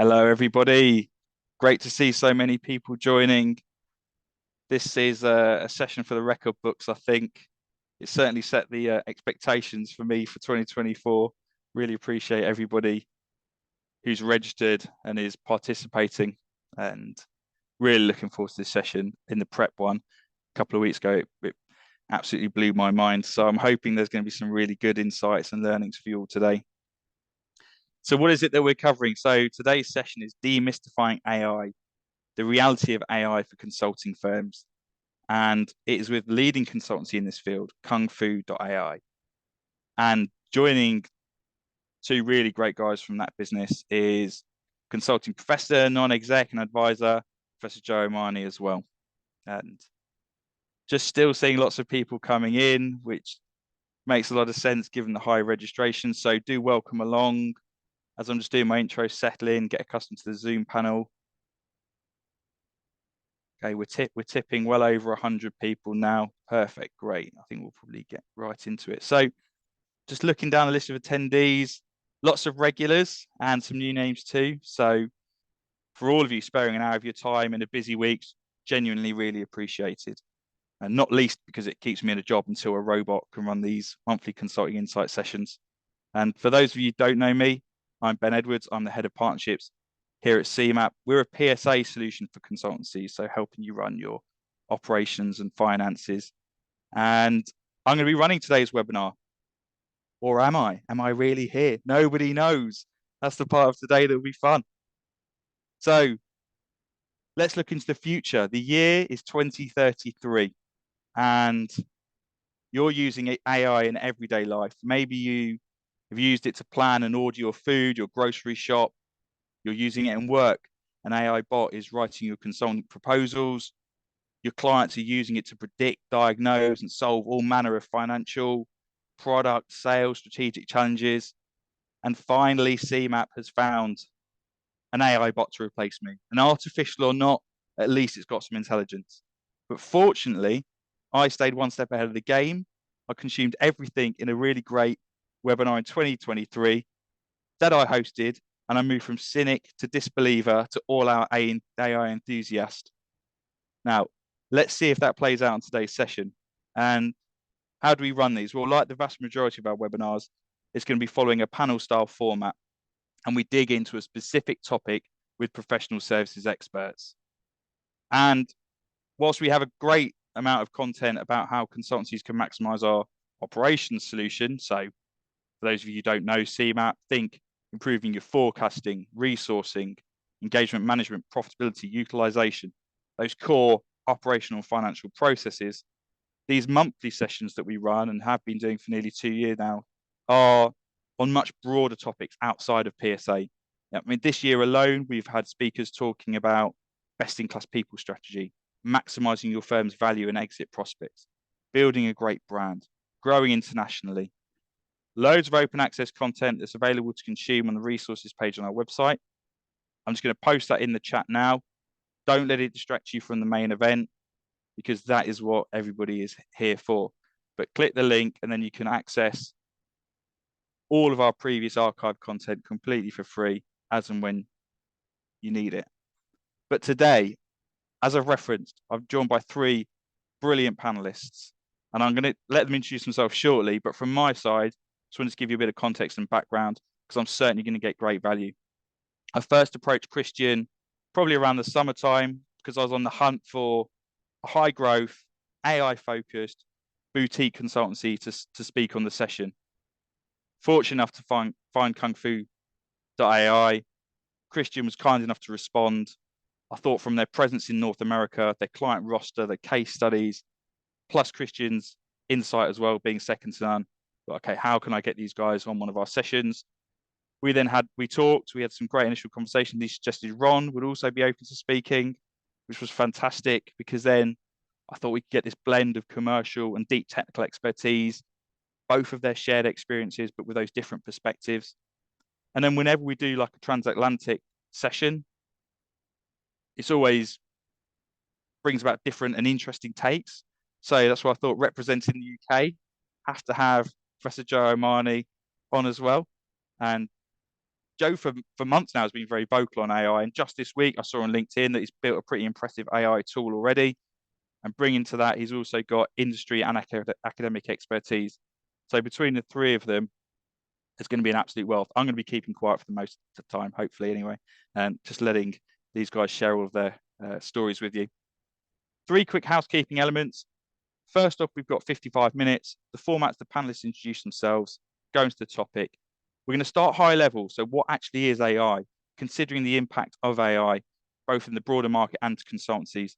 Hello, everybody. Great to see so many people joining. This is a session for the record books, I think. It certainly set the expectations for me for 2024. Really appreciate everybody who's registered and is participating, and really looking forward to this session. In the prep one a couple of weeks ago, it absolutely blew my mind. So I'm hoping there's going to be some really good insights and learnings for you all today. So what is it that we're covering? So today's session is Demystifying AI, the reality of AI for consulting firms. And it is with leading consultancy in this field, KUNGFU.AI. And joining two really great guys from that business is consulting professor, non-exec and advisor, Professor Joe O'Mahony as well. And just still seeing lots of people coming in, which makes a lot of sense given the high registration. So do welcome along. As I'm just doing my intro, settle in, get accustomed to the Zoom panel. Okay, we're tipping well over 100 people now. Perfect, great. I think we'll probably get right into it. So just looking down the list of attendees, lots of regulars and some new names too. So for all of you sparing an hour of your time in a busy week, genuinely really appreciated. And not least because it keeps me in a job until a robot can run these monthly consulting insight sessions. And for those of you who don't know me, I'm Ben Edwards. I'm the head of partnerships here at CMap. We're a PSA solution for consultancies, so helping you run your operations and finances. And I'm going to be running today's webinar. Or am I? Am I really here? Nobody knows. That's the part of today that will be fun. So let's look into the future. The year is 2033, and you're using AI in everyday life. Maybe you have used it to plan and order your food, your grocery shop. You're using it in work. An AI bot is writing your consulting proposals. Your clients are using it to predict, diagnose, and solve all manner of financial, product, sales, strategic challenges. And finally, CMap has found an AI bot to replace me. And artificial or not, at least it's got some intelligence. But fortunately, I stayed one step ahead of the game. I consumed everything in a really great webinar in 2023 that I hosted, and I moved from cynic to disbeliever to all-out AI enthusiast. Now, let's see if that plays out in today's session. And how do we run these? Well, like the vast majority of our webinars, it's going to be following a panel-style format, and we dig into a specific topic with professional services experts. And whilst we have a great amount of content about how consultancies can maximize our operations solution, so for those of you who don't know CMap, think improving your forecasting, resourcing, engagement management, profitability, utilization, those core operational financial processes. These monthly sessions that we run and have been doing for nearly 2 years now are on much broader topics outside of PSA. I mean, this year alone, we've had speakers talking about best-in-class people strategy, maximizing your firm's value and exit prospects, building a great brand, growing internationally. Loads of open access content that's available to consume on the resources page on our website. I'm just going to post that in the chat now. Don't let it distract you from the main event, because that is what everybody is here for. But click the link and then you can access all of our previous archive content completely for free as and when you need it. But today, as I've referenced, I'm joined by three brilliant panelists, and I'm going to let them introduce themselves shortly. But from my side, just wanted to give you a bit of context and background, because I'm certainly going to get great value. I first approached Christian probably around the summertime because I was on the hunt for a high growth, AI focused boutique consultancy to speak on the session. Fortunate enough to find KUNGFU.AI. Christian was kind enough to respond. I thought from their presence in North America, their client roster, their case studies, plus Christian's insight as well, being second to none. But okay, how can I get these guys on one of our sessions? We talked, we had some great initial conversations. He suggested Ron would also be open to speaking, which was fantastic, because then I thought we could get this blend of commercial and deep technical expertise, both of their shared experiences, but with those different perspectives. And then whenever we do like a transatlantic session, it's always brings about different and interesting takes. So that's why I thought, representing the UK, have to have Professor Joe O'Mahony on as well. And Joe, for months now, has been very vocal on AI. And just this week, I saw on LinkedIn that he's built a pretty impressive AI tool already. And bringing to that, he's also got industry and academic expertise. So between the three of them, it's going to be an absolute wealth. I'm going to be keeping quiet for the most of the time, hopefully, anyway, and just letting these guys share all of their stories with you. 3 quick housekeeping elements. First off, we've got 55 minutes. The format's the panelists introduce themselves, go into the topic. We're going to start high level. So what actually is AI, considering the impact of AI, both in the broader market and to consultancies.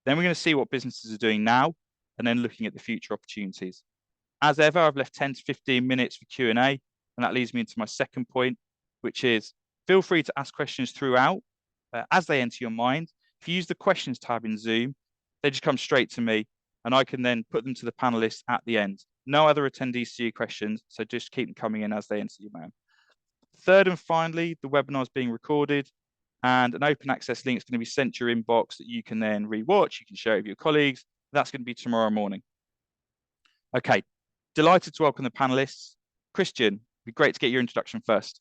Then we're going to see what businesses are doing now, and then looking at the future opportunities. As ever, I've left 10 to 15 minutes for Q&A, and that leads me into my second point, which is feel free to ask questions throughout as they enter your mind. If you use the questions tab in Zoom, they just come straight to me, and I can then put them to the panelists at the end. No other attendees see your questions, so just keep them coming in as they enter your mind. Third and finally, the webinar is being recorded, and an open access link is going to be sent to your inbox that you can then rewatch. You can share it with your colleagues. That's going to be tomorrow morning. Okay, delighted to welcome the panelists. Christian, it'd be great to get your introduction first.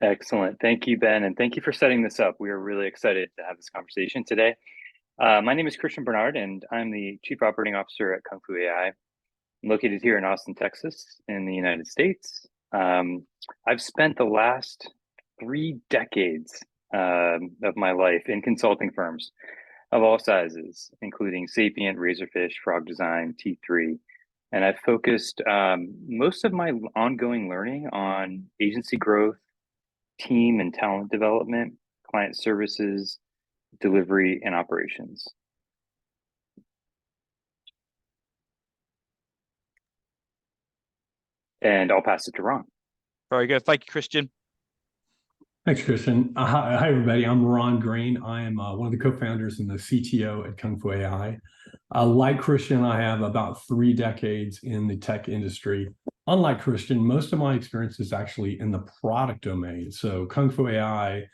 Excellent. Thank you, Ben, and thank you for setting this up. We are really excited to have this conversation today. My name is Christian Barnard, and I'm the Chief Operating Officer at KUNGFU.AI. I'm located here in Austin, Texas, in the United States. I've spent the last 3 decades of my life in consulting firms of all sizes, including Sapient, Razorfish, Frog Design, T3. And I've focused most of my ongoing learning on agency growth, team and talent development, client services, delivery, and operations. And I'll pass it to Ron. Very good. Thank you, Christian. Thanks, Christian. Hi, everybody. I'm Ron Green. I am one of the co-founders and the CTO at KUNGFU.AI. Like Christian, I have about 3 decades in the tech industry. Unlike Christian, most of my experience is actually in the product domain. So KUNGFU.AI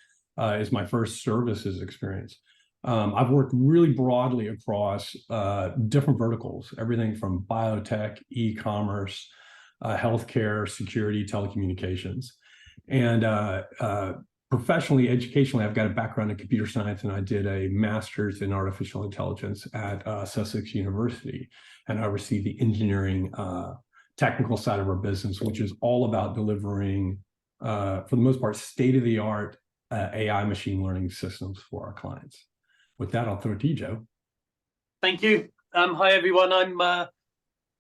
is my first services experience. I've worked really broadly across different verticals, everything from biotech, e-commerce, healthcare, security, telecommunications. And professionally, educationally, I've got a background in computer science, and I did a master's in artificial intelligence at Sussex University. And I oversee the engineering technical side of our business, which is all about delivering, for the most part, state-of-the-art AI machine learning systems for our clients. With that, I'll throw it to you, Joe. Thank you. Hi, everyone. I'm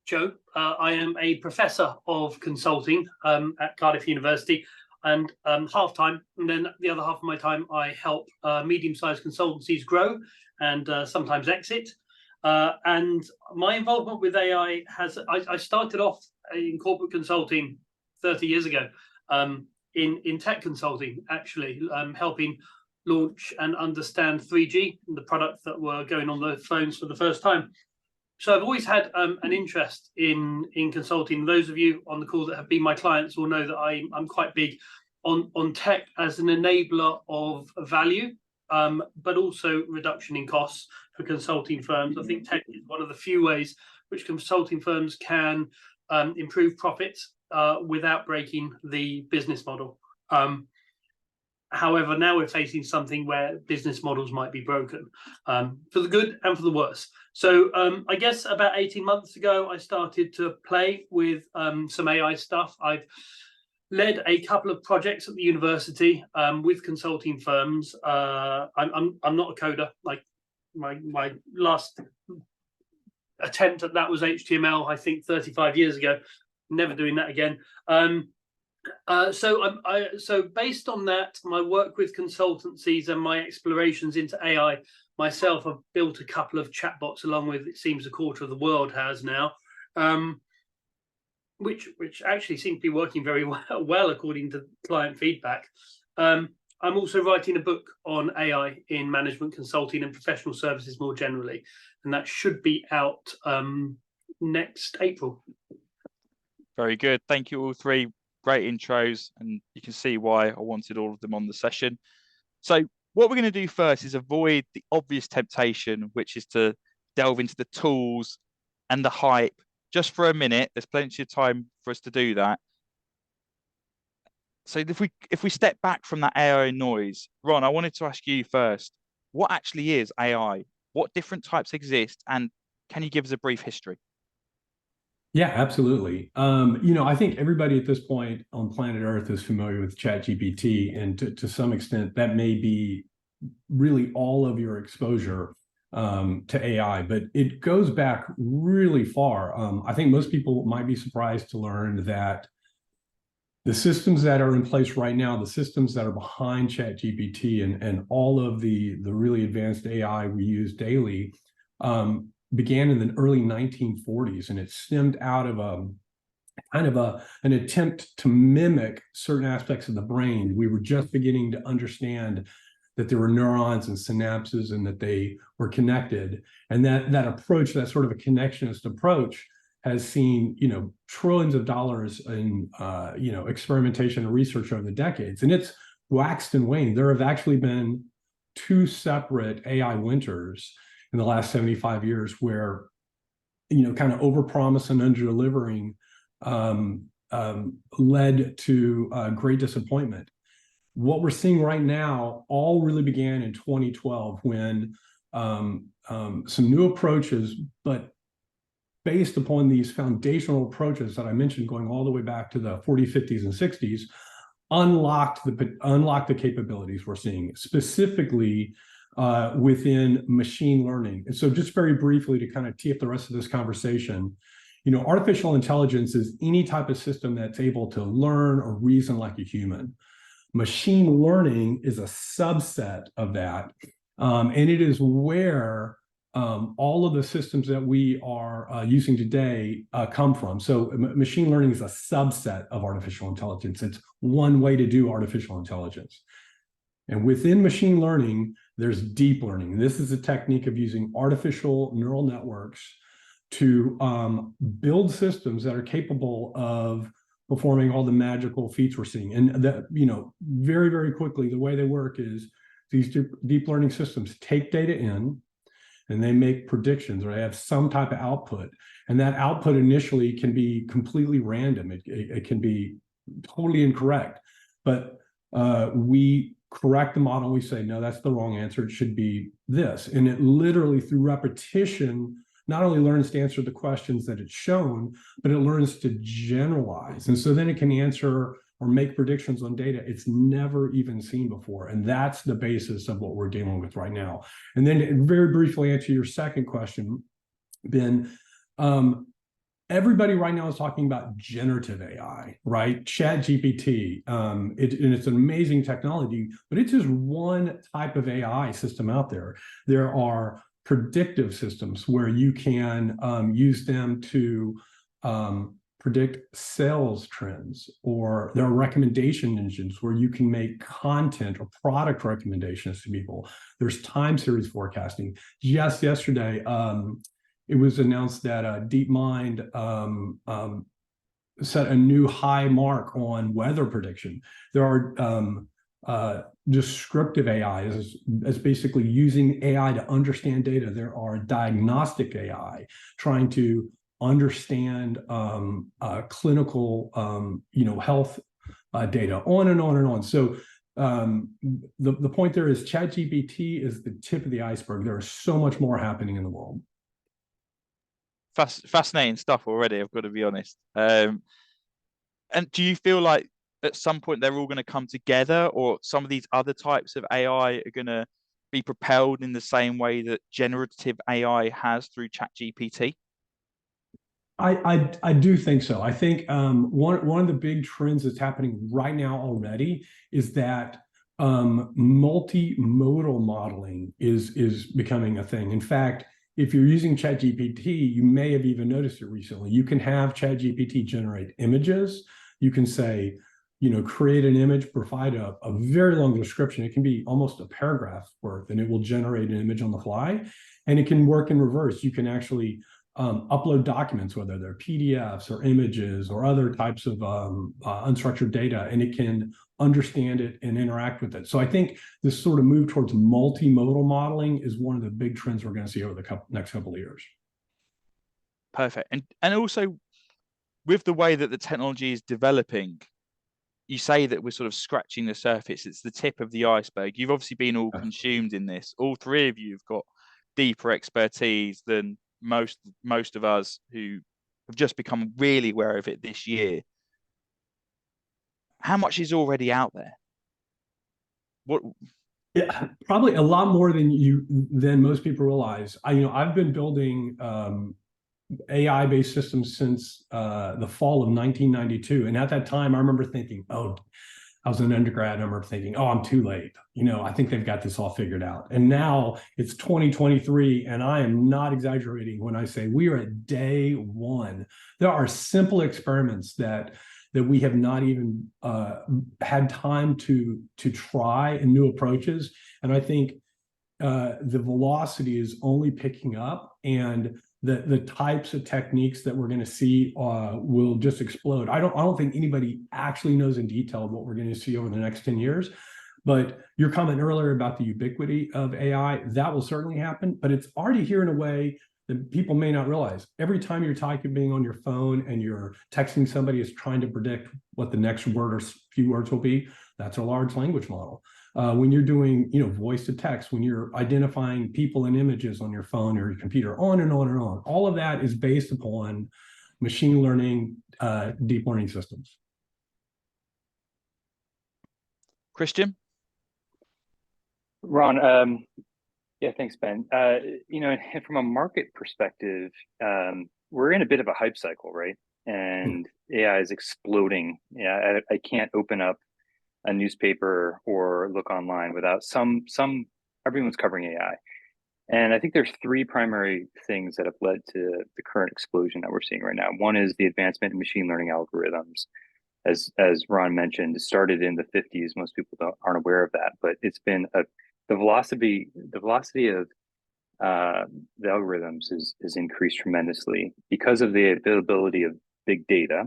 Joe. I am a professor of consulting at Cardiff University, and half-time, and then the other half of my time I help medium-sized consultancies grow and sometimes exit. And my involvement with AI I started off in corporate consulting 30 years ago, in tech consulting, actually, helping launch and understand 3G, the product that were going on the phones for the first time. So I've always had an interest in consulting. Those of you on the call that have been my clients will know that I'm quite big on tech as an enabler of value, but also reduction in costs for consulting firms. I think tech is one of the few ways which consulting firms can improve profits without breaking the business model. However, now we're facing something where business models might be broken, for the good and for the worse. So I guess about 18 months ago, I started to play with some AI stuff. I've led a couple of projects at the university with consulting firms. I'm not a coder. Like my last attempt at that was HTML, I think 35 years ago. Never doing that again. So based on that, my work with consultancies and my explorations into AI myself, I've built a couple of chatbots along with, it seems, a quarter of the world has now, which actually seem to be working very well according to client feedback. I'm also writing a book on AI in management consulting and professional services more generally, and that should be out next April. Very good. Thank you all three. Great intros, and you can see why I wanted all of them on the session. So what we're going to do first is avoid the obvious temptation, which is to delve into the tools and the hype just for a minute. There's plenty of time for us to do that. So if we step back from that AI noise, Ron, I wanted to ask you first, what actually is AI? What different types exist? And can you give us a brief history? Yeah, absolutely. I think everybody at this point on planet Earth is familiar with ChatGPT, and to some extent, that may be really all of your exposure to AI, but it goes back really far. I think most people might be surprised to learn that the systems that are in place right now, the systems that are behind ChatGPT and all of the really advanced AI we use daily, began in the early 1940s, and it stemmed out of an attempt to mimic certain aspects of the brain. We were just beginning to understand that there were neurons and synapses and that they were connected. And that approach, that sort of a connectionist approach, has seen trillions of dollars in experimentation and research over the decades, and it's waxed and waned. There have actually been two separate AI winters in the last 75 years where kind of overpromise and under-delivering led to great disappointment. What we're seeing right now all really began in 2012 when some new approaches, but based upon these foundational approaches that I mentioned, going all the way back to the 40s, 50s, and 60s, unlocked the capabilities we're seeing, specifically within machine learning. And so just very briefly to kind of tee up the rest of this conversation, artificial intelligence is any type of system that's able to learn or reason like a human. Machine learning is a subset of that, and it is where all of the systems that we are using today come from. So machine learning is a subset of artificial intelligence. It's one way to do artificial intelligence. And within machine learning, there's deep learning. This is a technique of using artificial neural networks to build systems that are capable of performing all the magical feats we're seeing. And that, very, very quickly, the way they work is these deep learning systems take data in, and they make predictions, or they have some type of output. And that output initially can be completely random. It can be totally incorrect. But we correct the model. We say, no, that's the wrong answer. It should be this. And it literally, through repetition, not only learns to answer the questions that it's shown, but it learns to generalize. And so then it can answer or make predictions on data it's never even seen before. And that's the basis of what we're dealing with right now. And then to very briefly answer your second question, Ben, everybody right now is talking about generative AI, right? ChatGPT, and it's an amazing technology, but it's just one type of AI system out there. There are predictive systems where you can use them to predict sales trends, or there are recommendation engines where you can make content or product recommendations to people. There's time series forecasting. Just yesterday, it was announced that DeepMind set a new high mark on weather prediction. There are descriptive AI as basically using AI to understand data. There are diagnostic AI trying to understand clinical health data, on and on and on. So the point there is ChatGPT is the tip of the iceberg. There is so much more happening in the world. Fascinating stuff already, I've got to be honest. And do you feel like at some point they're all going to come together, or some of these other types of AI are going to be propelled in the same way that generative AI has through ChatGPT? I do think so. I think one of the big trends that's happening right now already is that multimodal modeling is becoming a thing. In fact, if you're using ChatGPT, you may have even noticed it recently. You can have ChatGPT generate images. You can say, create an image, provide a very long description. It can be almost a paragraph worth, and it will generate an image on the fly. And it can work in reverse. You can actually upload documents, whether they're PDFs or images or other types of unstructured data, and it can understand it and interact with it. So I think this sort of move towards multimodal modeling is one of the big trends we're going to see over the next couple of years. Perfect. And also with the way that the technology is developing, you say that we're sort of scratching the surface. It's the tip of the iceberg. You've obviously been all consumed in this. All three of you have got deeper expertise than most of us who have just become really aware of it this year. How much is already out there? What? Yeah, probably a lot more than most people realize. I've been building AI-based systems since the fall of 1992, and at that time, I remember thinking, "Oh, I was an undergrad. And I remember thinking, oh, I'm too late. I think they've got this all figured out." And now it's 2023, and I am not exaggerating when I say we are at day one. There are simple experiments that we have not even had time to try, and new approaches. And I think the velocity is only picking up, and the types of techniques that we're going to see will just explode. I don't think anybody actually knows in detail what we're going to see over the next 10 years. But your comment earlier about the ubiquity of AI, that will certainly happen, but it's already here in a way that people may not realize. Every time you're typing on your phone and you're texting somebody is trying to predict what the next word or few words will be, that's a large language model. When you're doing, voice to text, when you're identifying people and images on your phone or your computer, on and on and on, all of that is based upon machine learning, deep learning systems. Christian? Ron, yeah, thanks, Ben. From a market perspective, we're in a bit of a hype cycle, right? And AI is exploding. Yeah, I can't open up a newspaper or look online without everyone's covering AI. And I think there's three primary things that have led to the current explosion that we're seeing right now. One is the advancement in machine learning algorithms. As Ron mentioned, it started in the 50s. Most people aren't aware of that, but it's been the velocity of the algorithms is increased tremendously because of the availability of big data,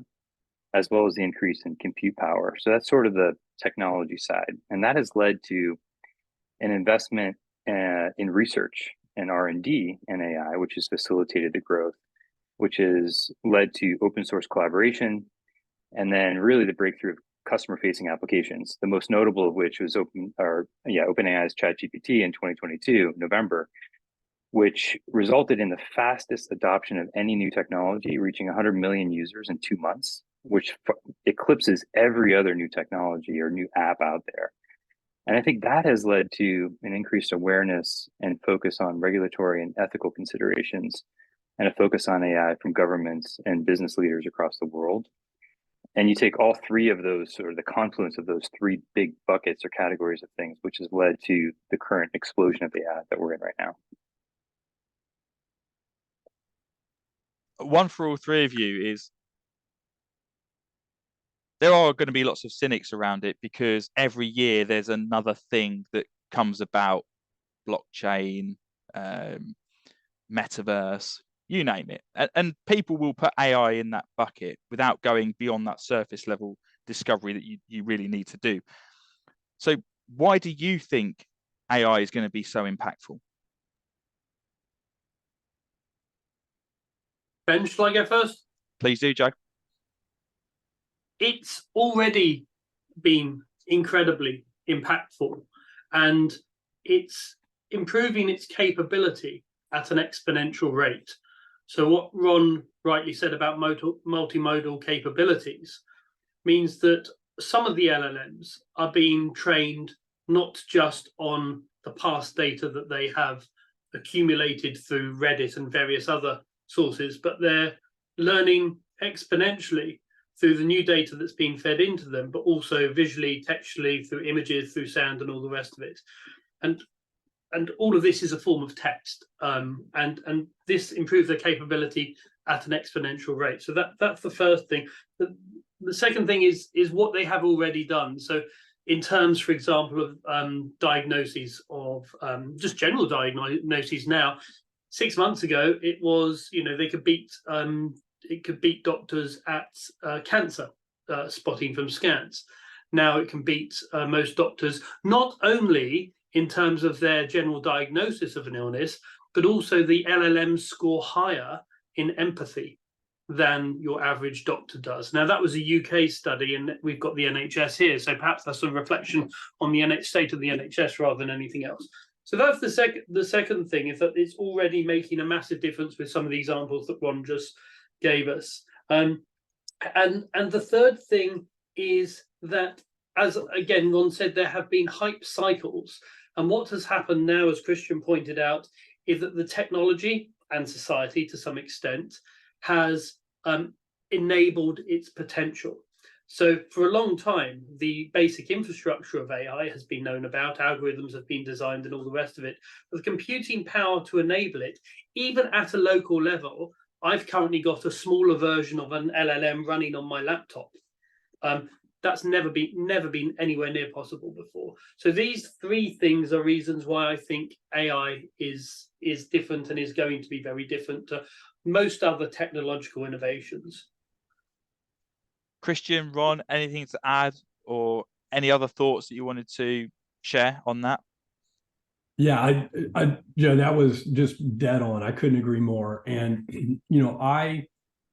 as well as the increase in compute power. So that's sort of the technology side. And that has led to an investment in research and R&D in AI, which has facilitated the growth, which has led to open source collaboration, and then really the breakthrough of customer-facing applications, the most notable of which was OpenAI's ChatGPT in 2022, November, which resulted in the fastest adoption of any new technology, reaching 100 million users in 2 months, which eclipses every other new technology or new app out there. And I think that has led to an increased awareness and focus on regulatory and ethical considerations, and a focus on AI from governments and business leaders across the world. And you take all three of those, or the confluence of those three big buckets or categories of things, which has led to the current explosion of AI that we're in right now. One for all three of you is, there are going to be lots of cynics around it, because every year there's another thing that comes about, blockchain, metaverse, you name it. And people will put AI in that bucket without going beyond that surface level discovery that you really need to do. So why do you think AI is going to be so impactful? Ben, shall I go first? Please do, Joe. It's already been incredibly impactful, and it's improving its capability at an exponential rate. So what Ron rightly said about multimodal capabilities means that some of the LLMs are being trained not just on the past data that they have accumulated through Reddit and various other sources, but they're learning exponentially through the new data that's being fed into them, but also visually, textually, through images, through sound, and all the rest of it. And all of this is a form of text, and this improves their capability at an exponential rate. So that's the first thing. The second thing is what they have already done. So in terms, for example, of diagnoses of just general diagnoses now, 6 months ago, it was, they could beat doctors at cancer spotting from scans. Now it can beat most doctors, not only in terms of their general diagnosis of an illness, but also the LLMs score higher in empathy. than your average doctor does. Now, that was a UK study, and we've got the NHS here, so perhaps that's a reflection on the state of the NHS rather than anything else. So that's the second thing, is that it's already making a massive difference with some of the examples that Ron just gave us. And the third thing is that, as again Ron said, there have been hype cycles, and what has happened now, as Christian pointed out, is that the technology and society, to some extent, has enabled its potential. So for a long time, the basic infrastructure of AI has been known about, algorithms have been designed and all the rest of it, but the computing power to enable it, even at a local level. I've currently got a smaller version of an LLM running on my laptop. That's never been anywhere near possible before. So these three things are reasons why I think AI is different and is going to be very different to most other technological innovations. Christian, Ron, anything to add or any other thoughts that you wanted to share on that? Yeah, Joe, that was just dead on. I couldn't agree more. And I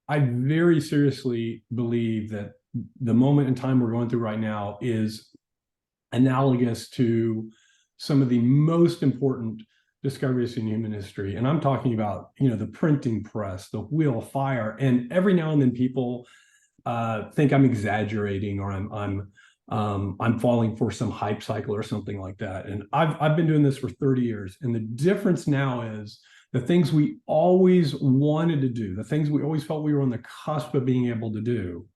very seriously believe that the moment in time we're going through right now is analogous to some of the most important discoveries in human history. And I'm talking about, the printing press, the wheel of fire. And every now and then people think I'm exaggerating, or I'm falling for some hype cycle or something like that. And I've been doing this for 30 years. And the difference now is the things we always wanted to do, the things we always felt we were on the cusp of being able to do,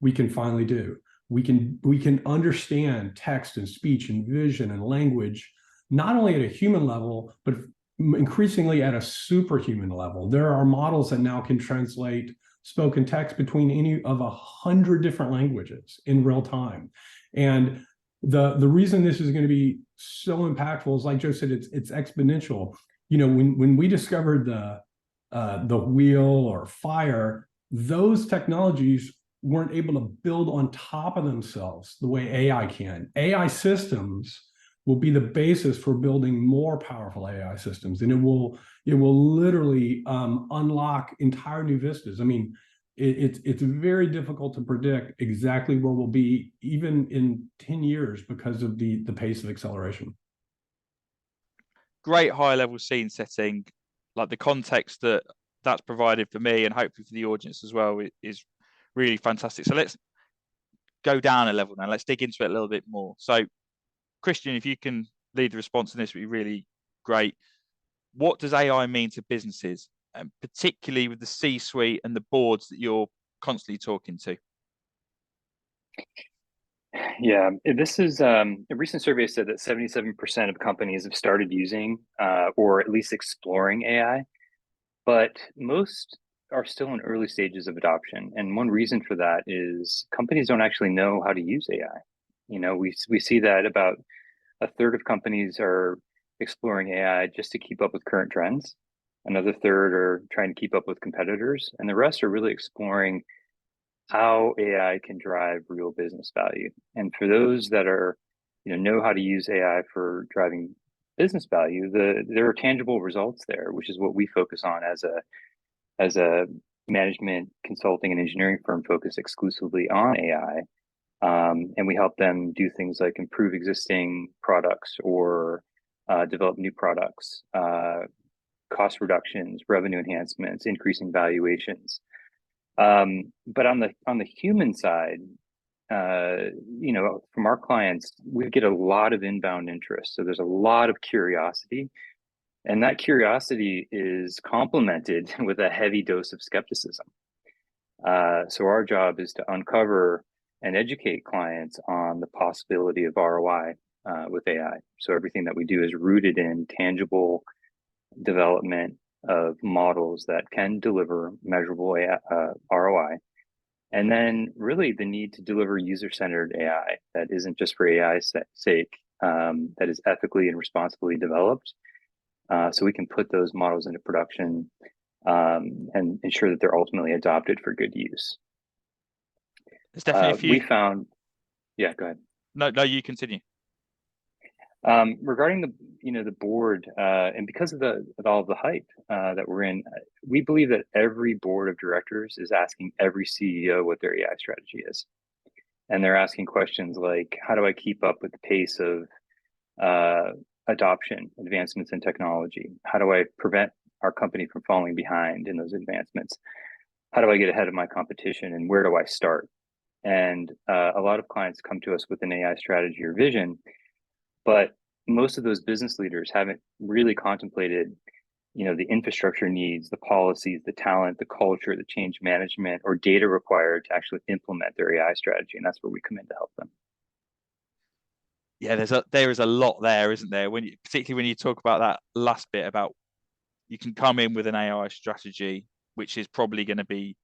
we can finally do. We can understand text and speech and vision and language, not only at a human level, but increasingly at a superhuman level. There are models that now can translate spoken text between any of 100 different languages in real time. And the reason this is going to be so impactful is, like Joe said, it's exponential. When we discovered the wheel or fire, those technologies weren't able to build on top of themselves the way AI can. AI systems will be the basis for building more powerful AI systems, and it will literally unlock entire new vistas. I mean, it's very difficult to predict exactly where we'll be even in 10 years because of the pace of acceleration. Great high-level scene setting, like the context that's provided for me and hopefully for the audience as well is really fantastic. So let's go down a level now. Let's dig into it a little bit more. So Christian, if you can lead the response to this, would be really great. What does AI mean to businesses, and particularly with the C-suite and the boards that you're constantly talking to? Yeah, this is a recent survey said that 77% of companies have started using or at least exploring AI, but most are still in early stages of adoption. And one reason for that is companies don't actually know how to use AI. We see that about a third of companies are exploring AI just to keep up with current trends. Another third are trying to keep up with competitors, and the rest are really exploring how AI can drive real business value. And for those that are, know how to use AI for driving business value, there are tangible results there, which is what we focus on as a management consulting and engineering firm focused exclusively on AI. And we help them do things like improve existing products or develop new products, cost reductions, revenue enhancements, increasing valuations. But on the human side, from our clients, we get a lot of inbound interest. So there's a lot of curiosity, and that curiosity is complemented with a heavy dose of skepticism. So our job is to uncover and educate clients on the possibility of ROI with AI. So everything that we do is rooted in tangible development of models that can deliver measurable ROI. And then really the need to deliver user-centered AI that isn't just for AI's sake, that is ethically and responsibly developed. So we can put those models into production and ensure that they're ultimately adopted for good use. There's definitely a few. We found, yeah, go ahead. No, you continue. Regarding the board, and because of all of the hype that we're in, we believe that every board of directors is asking every CEO what their AI strategy is, and they're asking questions like, how do I keep up with the pace of adoption, advancements in technology? How do I prevent our company from falling behind in those advancements? How do I get ahead of my competition, and where do I start? And a lot of clients come to us with an AI strategy or vision, but most of those business leaders haven't really contemplated, the infrastructure needs, the policies, the talent, the culture, the change management, or data required to actually implement their AI strategy. And that's where we come in to help them. Yeah, there is a lot there, isn't there? Particularly when you talk about that last bit about you can come in with an AI strategy, which is probably going to be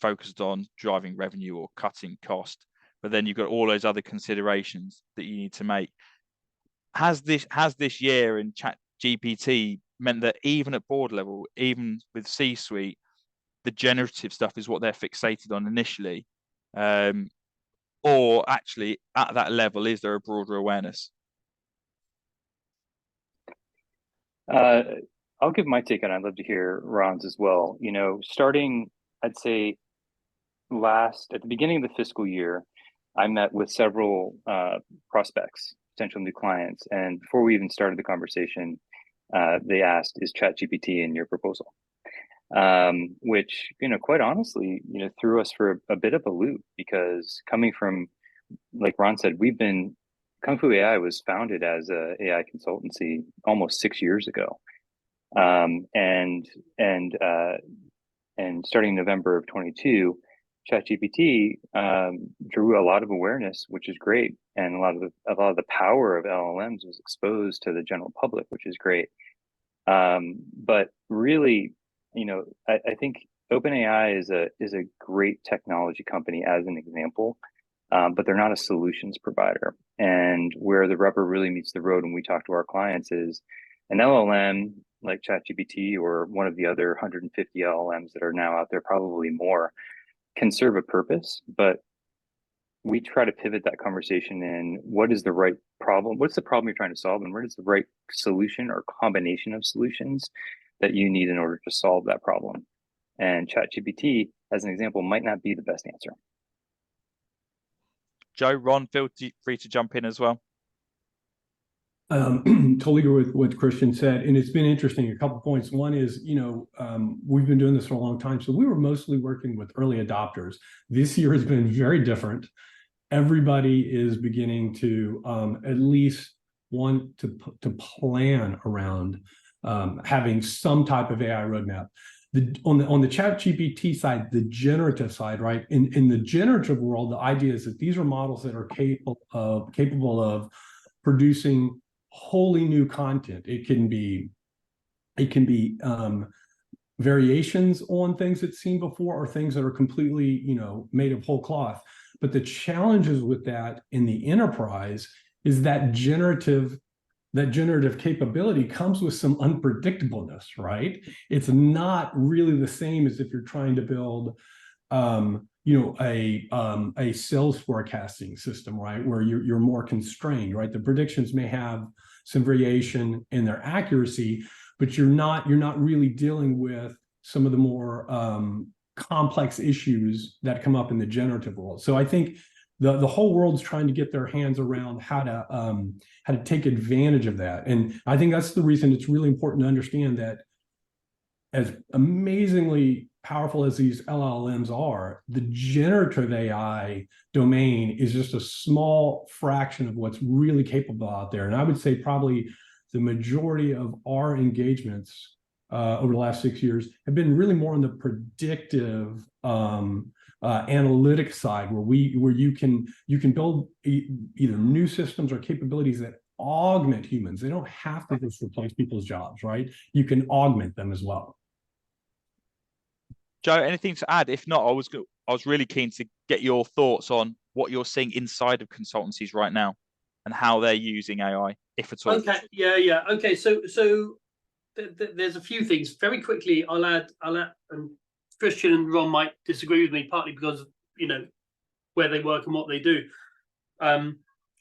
focused on driving revenue or cutting cost, but then you've got all those other considerations that you need to make. Has this year in ChatGPT meant that even at board level, even with C-suite, the generative stuff is what they're fixated on initially? Or actually at that level, is there a broader awareness? I'll give my take on it. I'd love to hear Ron's as well. Starting, I'd say at the beginning of the fiscal year, I met with several prospects, potential new clients. And before we even started the conversation, they asked, is ChatGPT in your proposal? Which, quite honestly, threw us for a bit of a loop, because coming from, like Ron said, KUNGFU.AI was founded as a AI consultancy almost 6 years ago. And starting in November of 22, ChatGPT drew a lot of awareness, which is great, and a lot of the power of LLMs was exposed to the general public, which is great. But really, I think OpenAI is a great technology company as an example, but they're not a solutions provider. And where the rubber really meets the road when we talk to our clients is an LLM like ChatGPT or one of the other 150 LLMs that are now out there, probably more, can serve a purpose, but we try to pivot that conversation in what is the right problem, what's the problem you're trying to solve, and what is the right solution or combination of solutions that you need in order to solve that problem. And ChatGPT, as an example, might not be the best answer. Joe, Ron, feel free to jump in as well. Totally agree with what Christian said, and it's been interesting. A couple points. One is, we've been doing this for a long time, so we were mostly working with early adopters. This year has been very different. Everybody is beginning to at least want to plan around having some type of AI roadmap. On the ChatGPT side, the generative side, right? In the generative world, the idea is that these are models that are capable of producing wholly new content. It can be variations on things that's seen before, or things that are completely, made of whole cloth. But the challenges with that in the enterprise is that generative capability comes with some unpredictableness, right? It's not really the same as if you're trying to build a sales forecasting system, right? Where you're more constrained, right? The predictions may have some variation in their accuracy, but you're not really dealing with some of the more complex issues that come up in the generative world. So I think the whole world's trying to get their hands around how to take advantage of that. And I think that's the reason it's really important to understand that as amazingly powerful as these LLMs are, the generative AI domain is just a small fraction of what's really capable out there. And I would say probably the majority of our engagements over the last 6 years have been really more on the predictive analytics side, where you can build either new systems or capabilities that augment humans. They don't have to just replace people's jobs, right? You can augment them as well. Joe, anything to add? If not, I was really keen to get your thoughts on what you're seeing inside of consultancies right now and how they're using AI, if at all. Okay, yeah. Okay, so there's a few things. Very quickly, I'll add, and Christian and Ron might disagree with me, partly because of, where they work and what they do.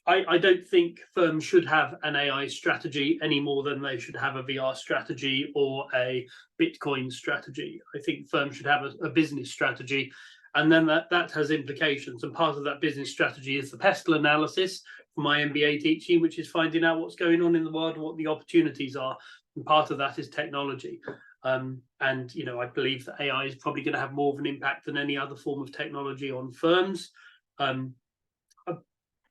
I don't think firms should have an AI strategy any more than they should have a VR strategy or a Bitcoin strategy. I think firms should have a business strategy, and then that has implications. And part of that business strategy is the pestle analysis for my MBA teaching, which is finding out what's going on in the world and what the opportunities are. And part of that is technology. And you know, I believe that AI is probably going to have more of an impact than any other form of technology on firms.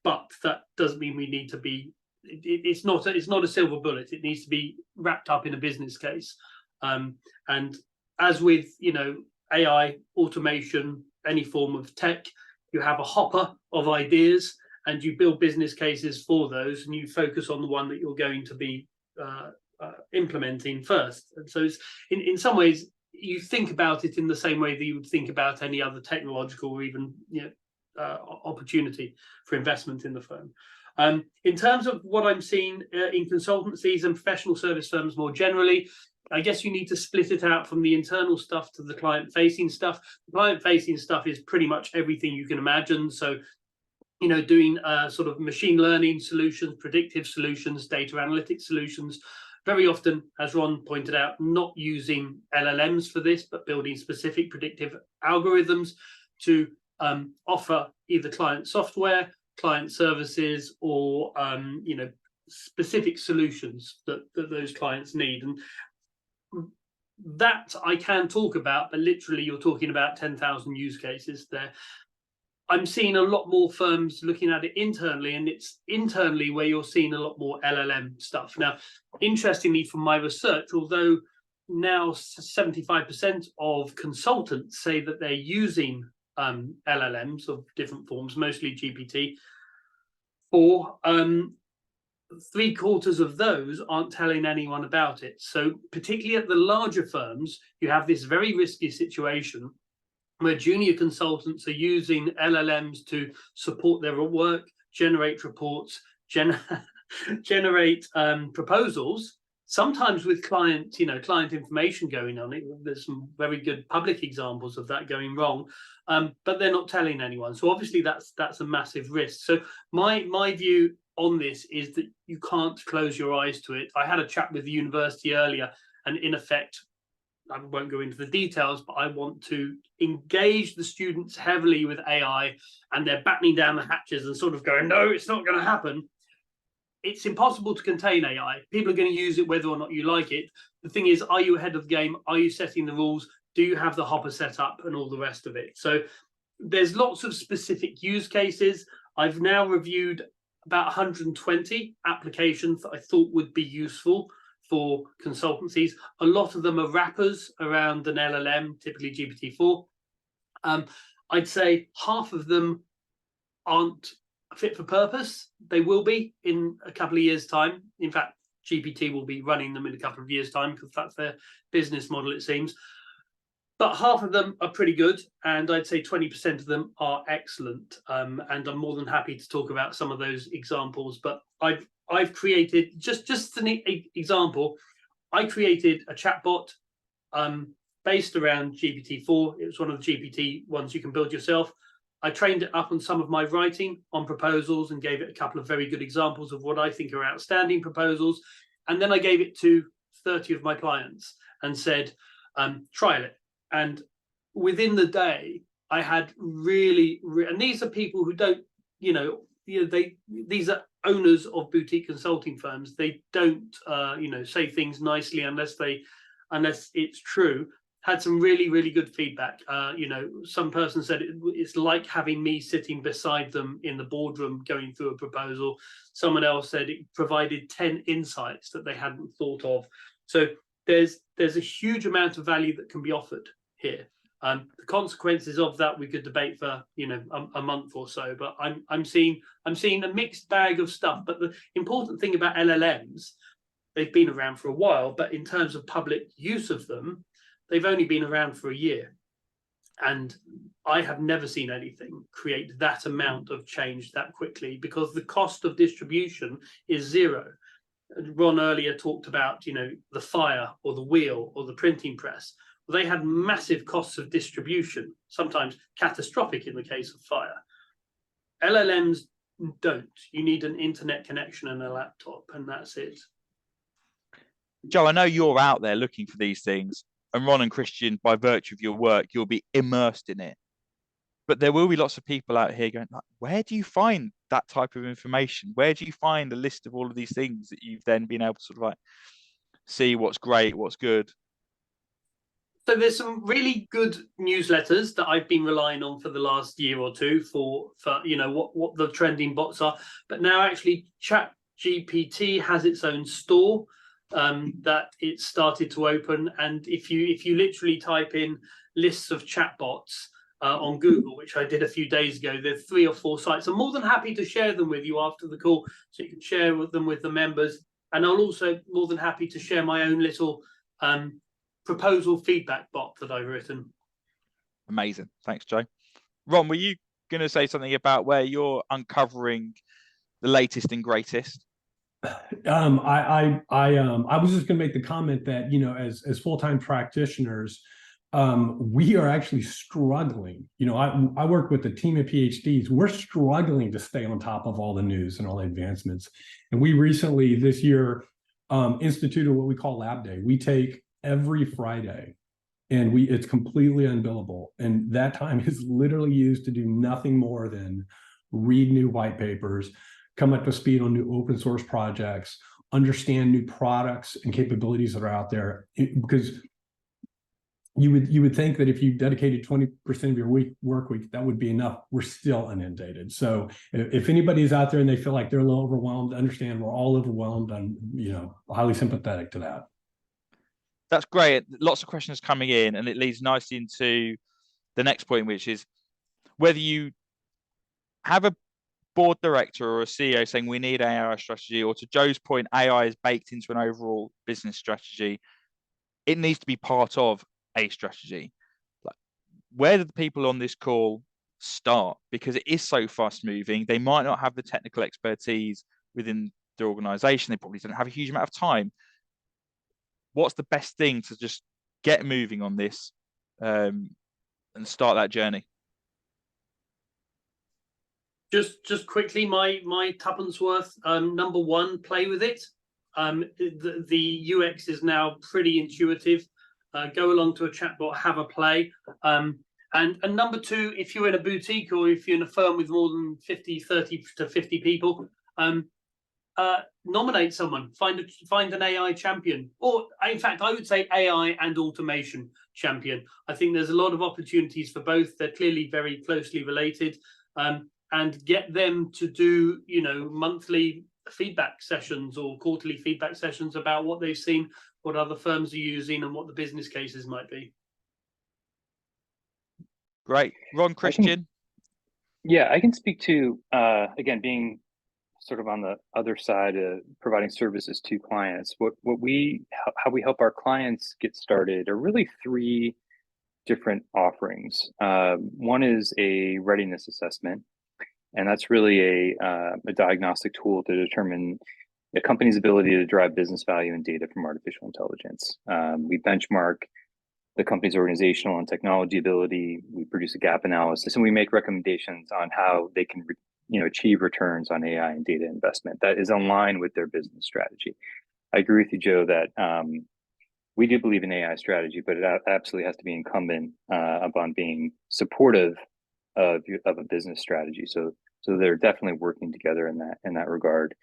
But that doesn't mean we need to be. It's not a silver bullet. It needs to be wrapped up in a business case. And as with, you know, AI, automation, any form of tech, you have a hopper of ideas, and you build business cases for those, and you focus on the one that you're going to be implementing first. And so, it's, in some ways, you think about it in the same way that you would think about any other technological or even, you know, opportunity for investment in the firm. In terms of what I'm seeing in consultancies and professional service firms more generally, I guess you need to split it out from the internal stuff to the client-facing stuff. The client-facing stuff is pretty much everything you can imagine. So, you know, doing sort of machine learning solutions, predictive solutions, data analytics solutions, very often, as Ron pointed out, not using LLMs for this, but building specific predictive algorithms to offer either client software, client services, or you know, specific solutions that those clients need. And that I can talk about, but literally you're talking about 10,000 use cases there. I'm seeing a lot more firms looking at it internally, and it's internally where you're seeing a lot more LLM stuff. Now, interestingly, from my research, although now 75% of consultants say that they're using LLMs of different forms, mostly GPT-4, 3/4 of those aren't telling anyone about it. So particularly at the larger firms, you have this very risky situation where junior consultants are using LLMs to support their work, generate reports, generate proposals, sometimes with client information going on it. There's some very good public examples of that going wrong, but they're not telling anyone. So obviously that's a massive risk. So my view on this is that you can't close your eyes to it. I had a chat with the university earlier, and in effect, I won't go into the details, but I want to engage the students heavily with AI, and they're battening down the hatches and sort of going, no, it's not going to happen. It's impossible to contain AI. People are going to use it whether or not you like it. The thing is, are you ahead of the game? Are you setting the rules? Do you have the hopper set up and all the rest of it? So there's lots of specific use cases. I've now reviewed about 120 applications that I thought would be useful for consultancies. A lot of them are wrappers around an LLM, typically GPT-4. I'd say half of them aren't fit for purpose. They will be in a couple of years' time. In fact, GPT will be running them in a couple of years' time because that's their business model, it seems. But half of them are pretty good, and I'd say 20% of them are excellent. And I'm more than happy to talk about some of those examples. But I've created, just an example, I created a chatbot based around GPT-4. It was one of the GPT ones you can build yourself. I trained it up on some of my writing on proposals and gave it a couple of very good examples of what I think are outstanding proposals. And then I gave it to 30 of my clients and said, trial it. And within the day, I had really, and these are people who don't, these are owners of boutique consulting firms. They don't, say things nicely unless it's true. Had some really, really good feedback. Some person said it's like having me sitting beside them in the boardroom going through a proposal. Someone else said it provided 10 insights that they hadn't thought of. So there's a huge amount of value that can be offered here. The consequences of that we could debate for a month or so. But I'm seeing a mixed bag of stuff. But the important thing about LLMs, they've been around for a while, but in terms of public use of them, they've only been around for a year. And I have never seen anything create that amount of change that quickly, because the cost of distribution is zero. Ron earlier talked about, the fire or the wheel or the printing press. They had massive costs of distribution, sometimes catastrophic in the case of fire. LLMs don't. You need an internet connection and a laptop, and that's it. Joe, I know you're out there looking for these things, and Ron and Christian, by virtue of your work, you'll be immersed in it. But there will be lots of people out here going, like, where do you find that type of information? Where do you find a list of all of these things that you've then been able to sort of like see what's great, what's good? So there's some really good newsletters that I've been relying on for the last year or two for you know what the trending bots are. But now actually ChatGPT has its own store that it's started to open, and if you literally type in lists of chatbots on Google, which I did a few days ago, there's 3 or 4 sites. I'm more than happy to share them with you after the call, so you can share them with the members. And I'll also more than happy to share my own little proposal feedback bot that I've written. Amazing. Thanks, Joe. Ron, were you going to say something about where you're uncovering the latest and greatest? I was just going to make the comment that, you know, as full-time practitioners, we are actually struggling. You know, I work with a team of PhDs. We're struggling to stay on top of all the news and all the advancements. And we recently this year instituted what we call Lab Day. We take every Friday, and it's completely unbillable. And that time is literally used to do nothing more than read new white papers, come up to speed on new open source projects, understand new products and capabilities that are out there. Because you would think that if you dedicated 20% of your work week, that would be enough. We're still inundated. So if anybody's out there and they feel like they're a little overwhelmed, understand we're all overwhelmed. I'm, you know, highly sympathetic to that. That's great. Lots of questions coming in, and it leads nicely into the next point, which is whether you have a board director or a CEO saying we need an AI strategy, or to Joe's point, AI is baked into an overall business strategy. It needs to be part of a strategy. Like, where do the people on this call start? Because it is so fast moving. They might not have the technical expertise within their organization. They probably don't have a huge amount of time. What's the best thing to just get moving on this and start that journey? Just quickly, my tuppence worth. Number 1, play with it. The UX is now pretty intuitive. Go along to a chatbot, have a play. And number 2, if you're in a boutique or if you're in a firm with more than 30 to 50 people, nominate someone, find an AI champion, or in fact, I would say AI and automation champion. I think there's a lot of opportunities for both. They're clearly very closely related, and get them to do, you know, monthly feedback sessions or quarterly feedback sessions about what they've seen, what other firms are using, and what the business cases might be. Great. Ron, Christian? I can speak to, again, being sort of on the other side of providing services to clients. How we help our clients get started are really 3 different offerings. One is a readiness assessment, and that's really a diagnostic tool to determine a company's ability to drive business value and data from artificial intelligence. We benchmark the company's organizational and technology ability. We produce a gap analysis, and we make recommendations on how they can achieve returns on AI and data investment that is in line with their business strategy. I agree with you, Joe, that we do believe in AI strategy, but it absolutely has to be incumbent upon being supportive of a business strategy. So they're definitely working together in that regard.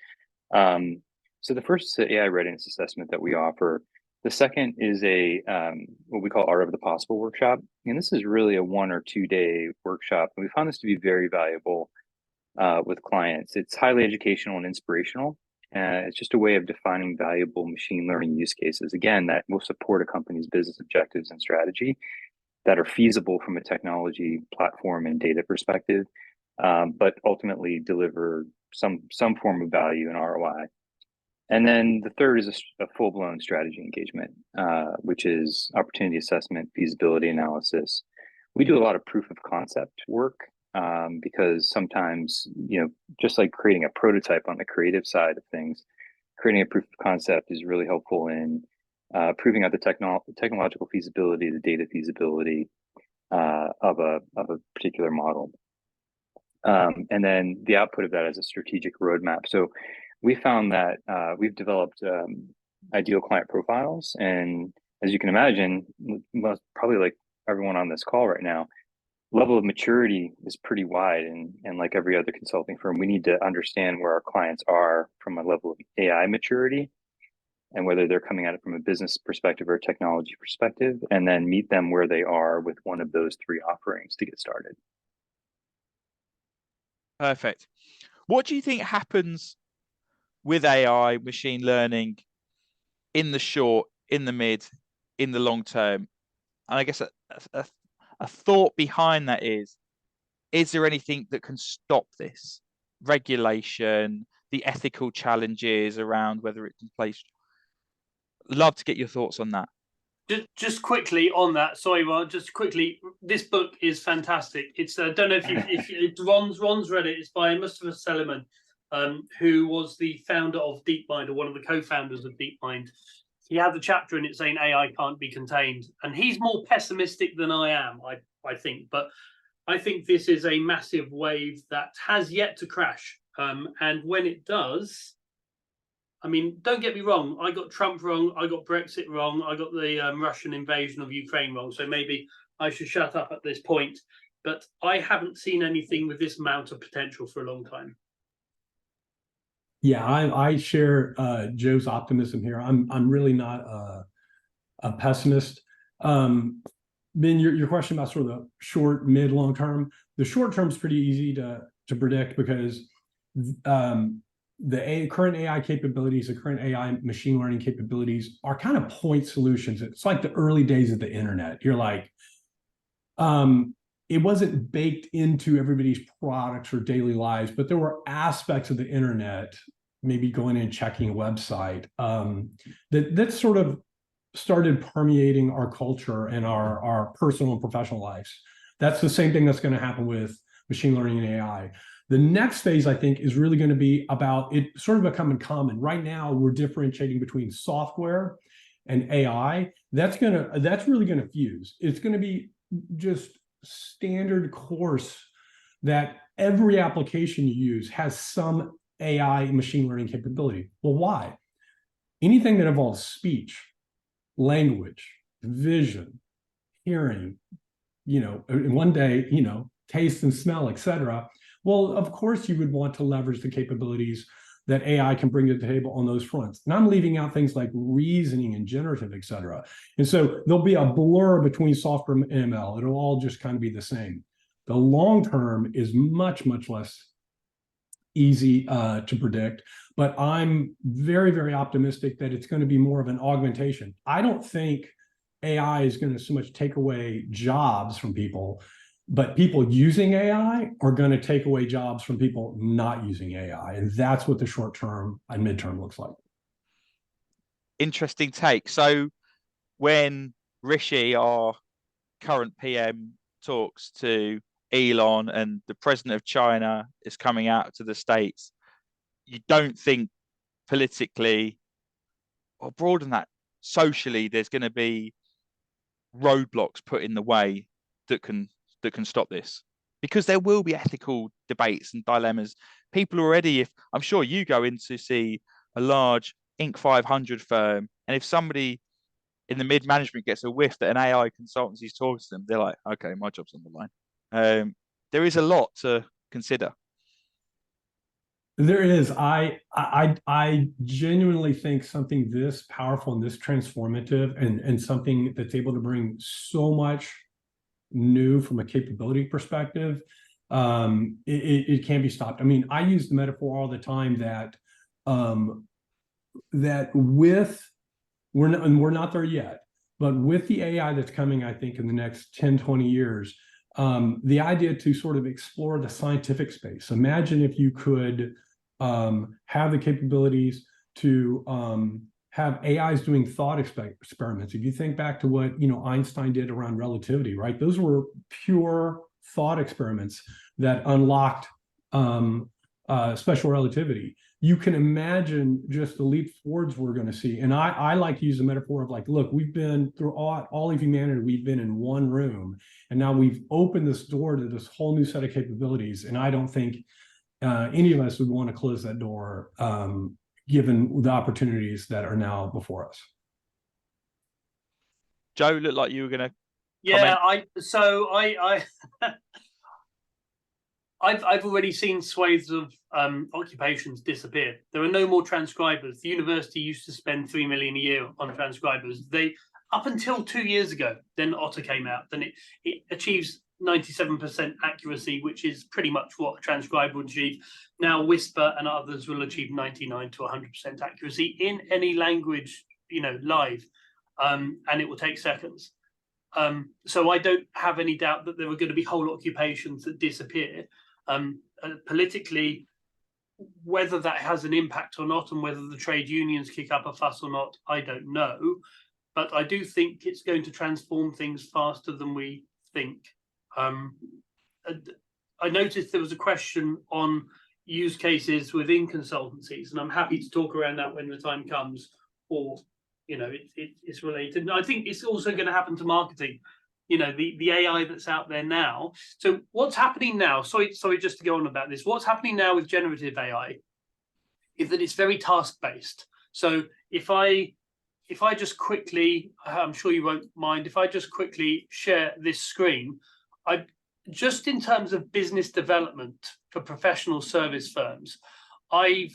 So the first is the AI readiness assessment that we offer. The second is a what we call Art of the Possible workshop, and this is really a 1 or 2 day workshop. And we found this to be very valuable with clients. It's highly educational and inspirational. It's just a way of defining valuable machine learning use cases, again, that will support a company's business objectives and strategy, that are feasible from a technology platform and data perspective, but ultimately deliver some form of value and ROI. And then the third is a full-blown strategy engagement, which is opportunity assessment, feasibility analysis. We do a lot of proof of concept work because sometimes, just like creating a prototype on the creative side of things, creating a proof of concept is really helpful in proving out the technological feasibility, the data feasibility of a particular model. and then the output of that is a strategic roadmap. So we found that we've developed ideal client profiles, and as you can imagine, probably like everyone on this call right now, level of maturity is pretty wide, and like every other consulting firm, we need to understand where our clients are from a level of AI maturity, and whether they're coming at it from a business perspective or a technology perspective, and then meet them where they are with one of those three offerings to get started. Perfect. What do you think happens with AI, machine learning, in the short, in the mid, in the long term? And I guess a thought behind that is there anything that can stop this? Regulation, the ethical challenges around whether it can place. Love to get your thoughts on that. Just quickly on that, sorry, Ron, just quickly, this book is fantastic. It's I don't know if Ron's read it. It's by Mustafa Seliman, who was the founder of DeepMind, or one of the co-founders of DeepMind. He had the chapter in it saying AI can't be contained, and he's more pessimistic than I am, I think. But I think this is a massive wave that has yet to crash, and when it does, I mean, don't get me wrong, I got Trump wrong, I got Brexit wrong, I got the Russian invasion of Ukraine wrong, so maybe I should shut up at this point. But I haven't seen anything with this amount of potential for a long time. Yeah, I share Joe's optimism here. I'm really not a pessimist. Ben, your question about sort of the short, mid, long term. The short term is pretty easy to predict, because the current AI capabilities, the current AI machine learning capabilities are kind of point solutions. It's like the early days of the internet. You're like, it wasn't baked into everybody's products or daily lives, but there were aspects of the internet, maybe going in and checking a website, that sort of started permeating our culture and our personal and professional lives. That's the same thing that's going to happen with machine learning and AI. The next phase, I think, is really going to be about it sort of becoming common. Right now, we're differentiating between software and AI. That's really going to fuse. It's going to be just standard course that every application you use has some AI machine learning capability. Well, why? Anything that involves speech, language, vision, hearing, in one day, taste and smell, etc. Well, of course, you would want to leverage the capabilities that AI can bring to the table on those fronts. And I'm leaving out things like reasoning and generative, et cetera. And so there'll be a blur between software and ML. It'll all just kind of be the same. The long term is much, much less easy to predict, but I'm very, very optimistic that it's going to be more of an augmentation. I don't think AI is going to so much take away jobs from people, but people using AI are going to take away jobs from people not using AI. And that's what the short term and midterm looks like. Interesting take. So when Rishi, our current PM, talks to Elon and the president of China is coming out to the States, you don't think politically, or broader than that, socially, there's going to be roadblocks put in the way that can stop this? Because there will be ethical debates and dilemmas. People already, if I'm sure you go in to see a large Inc. 500 firm, and if somebody in the mid-management gets a whiff that an AI consultancy is talking to them, they're like, okay, my job's on the line. There is a lot to consider. There is. I genuinely think something this powerful and this transformative, and something that's able to bring so much new from a capability perspective, it can't be stopped. I mean, I use the metaphor all the time that we're not there yet, but with the AI that's coming, I think in the next 10, 20 years, the idea to sort of explore the scientific space. Imagine if you could have the capabilities to have AIs doing thought experiments. If you think back to what Einstein did around relativity, right? Those were pure thought experiments that unlocked special relativity. you can imagine just the leap forwards we're going to see. And I like to use the metaphor of like, look, we've been through all of humanity, we've been in one room, and now we've opened this door to this whole new set of capabilities. And I don't think any of us would want to close that door, given the opportunities that are now before us. Joe, looked like you were going to Yeah, comment. I've already seen swathes of occupations disappear. There are no more transcribers. The university used to spend 3 million a year on transcribers. They, up until 2 years ago, then Otter came out. Then it achieves 97% accuracy, which is pretty much what a transcriber would achieve. Now Whisper and others will achieve 99 to 100% accuracy in any language, live, and it will take seconds. So I don't have any doubt that there are going to be whole occupations that disappear. Politically, whether that has an impact or not, and whether the trade unions kick up a fuss or not, I don't know. But I do think it's going to transform things faster than we think. I noticed there was a question on use cases within consultancies, and I'm happy to talk around that when the time comes, or it's related. And I think it's also going to happen to marketing. The AI that's out there now. So what's happening now? Sorry, just to go on about this. What's happening now with generative AI is that it's very task-based. So if I just quickly, I'm sure you won't mind, if I just quickly share this screen, just in terms of business development for professional service firms, I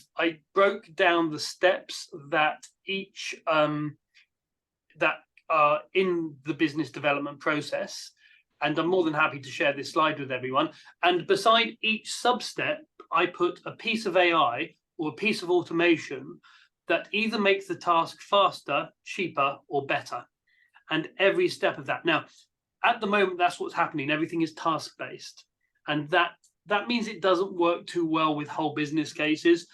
broke down the steps that each that are in the business development process, and I'm more than happy to share this slide with everyone. And beside each sub-step, I put a piece of AI or a piece of automation that either makes the task faster, cheaper, or better. And every step of that. Now, at the moment, that's what's happening. Everything is task-based. And that means it doesn't work too well with whole business cases.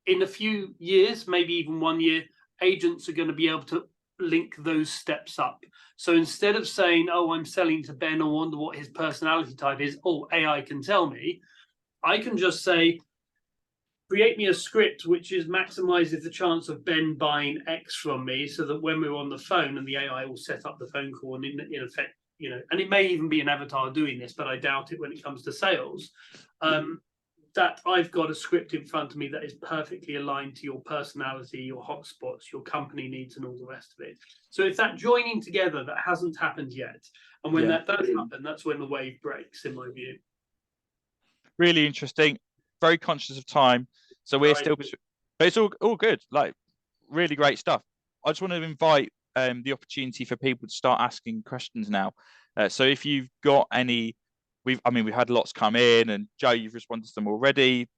In a few years, maybe even 1 year, agents are going to be able to link those steps up. So instead of saying, oh, I'm selling to Ben, I wonder what his personality type is, oh, AI can tell me, I can just say, create me a script which maximizes the chance of Ben buying X from me, so that when we're on the phone, and the AI will set up the phone call, and in effect, and it may even be an avatar doing this, but I doubt it when it comes to sales, that I've got a script in front of me that is perfectly aligned to your personality, your hotspots, your company needs, and all the rest of it. So it's that joining together that hasn't happened yet. And when that does happen, that's when the wave breaks, in my view. Really interesting. Very conscious of time. So we're still, but it's all good. Like, really great stuff. I just want to invite the opportunity for people to start asking questions now. So if you've got any, we've had lots come in, and Joe, you've responded to them already.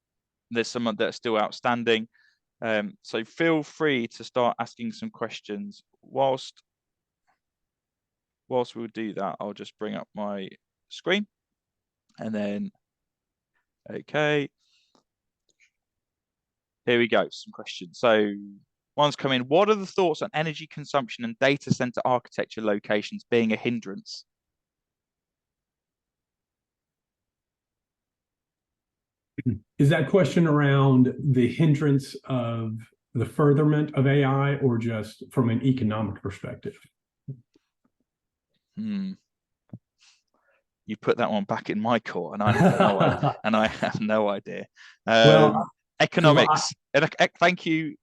There's some that are still outstanding. So feel free to start asking some questions. Whilst we'll do that, I'll just bring up my screen, and then, okay. Here we go, some questions. So one's come in. What are the thoughts on energy consumption and data center architecture locations being a hindrance? Is that question around the hindrance of the furtherment of AI, or just from an economic perspective? You put that one back in my court, and I have no idea. And I have no idea. Well, economics. Thank you,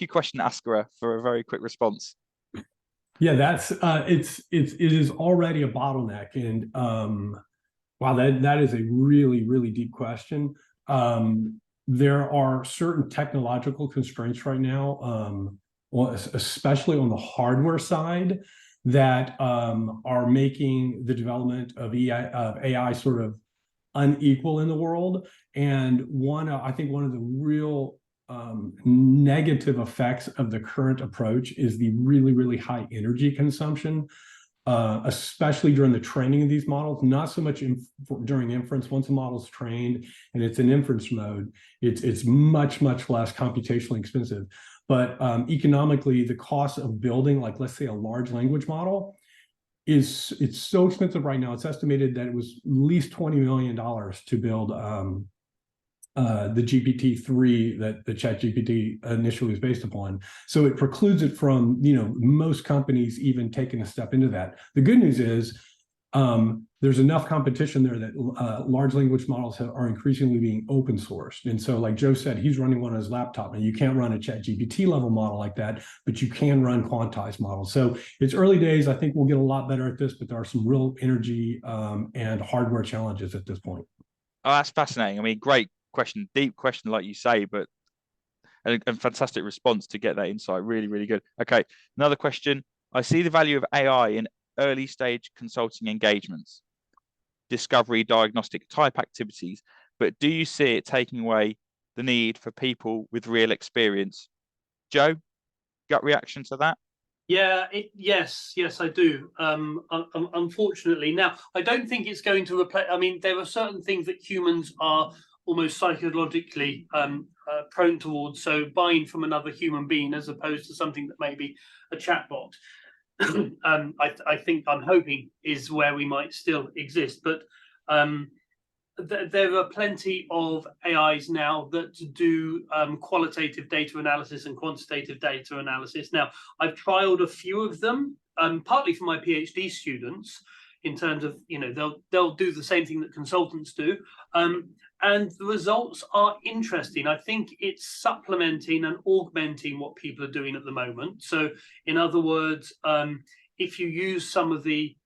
question asker, for a very quick response. Yeah, that's it is already a bottleneck, and wow, that is a really, really deep question. There are certain technological constraints right now, especially on the hardware side, that are making the development of AI sort of unequal in the world. And I think one of the real negative effects of the current approach is the really, really high energy consumption, especially during the training of these models. Not so much during inference. Once a model's trained and it's in inference mode, it's much, much less computationally expensive. But economically, the cost of building, like, let's say, a large language model, it's so expensive right now. It's estimated that it was at least $20 million to build the GPT-3 that the ChatGPT initially was based upon. So it precludes it from, most companies even taking a step into that. The good news is there's enough competition there that large language models are increasingly being open sourced. And so like Joe said, he's running one on his laptop, and you can't run a ChatGPT level model like that, but you can run quantized models. So it's early days. I think we'll get a lot better at this, but there are some real energy and hardware challenges at this point. Oh, that's fascinating. I mean, great question, deep question, like you say, but a fantastic response to get that insight. Really, really good. Okay, another question. I see the value of AI in early stage consulting engagements, discovery, diagnostic type activities, but do you see it taking away the need for people with real experience? Joe, gut reaction to that? Yeah, yes, I do. Unfortunately, now I don't think it's going to replace. I mean, there are certain things that humans are almost psychologically prone towards. So buying from another human being as opposed to something that may be a chatbot, I think, I'm hoping, is where we might still exist. But there are plenty of AIs now that do qualitative data analysis and quantitative data analysis. Now, I've trialed a few of them, partly for my PhD students, in terms of, they'll do the same thing that consultants do. And the results are interesting. I think it's supplementing and augmenting what people are doing at the moment. So in other words, if you use some of the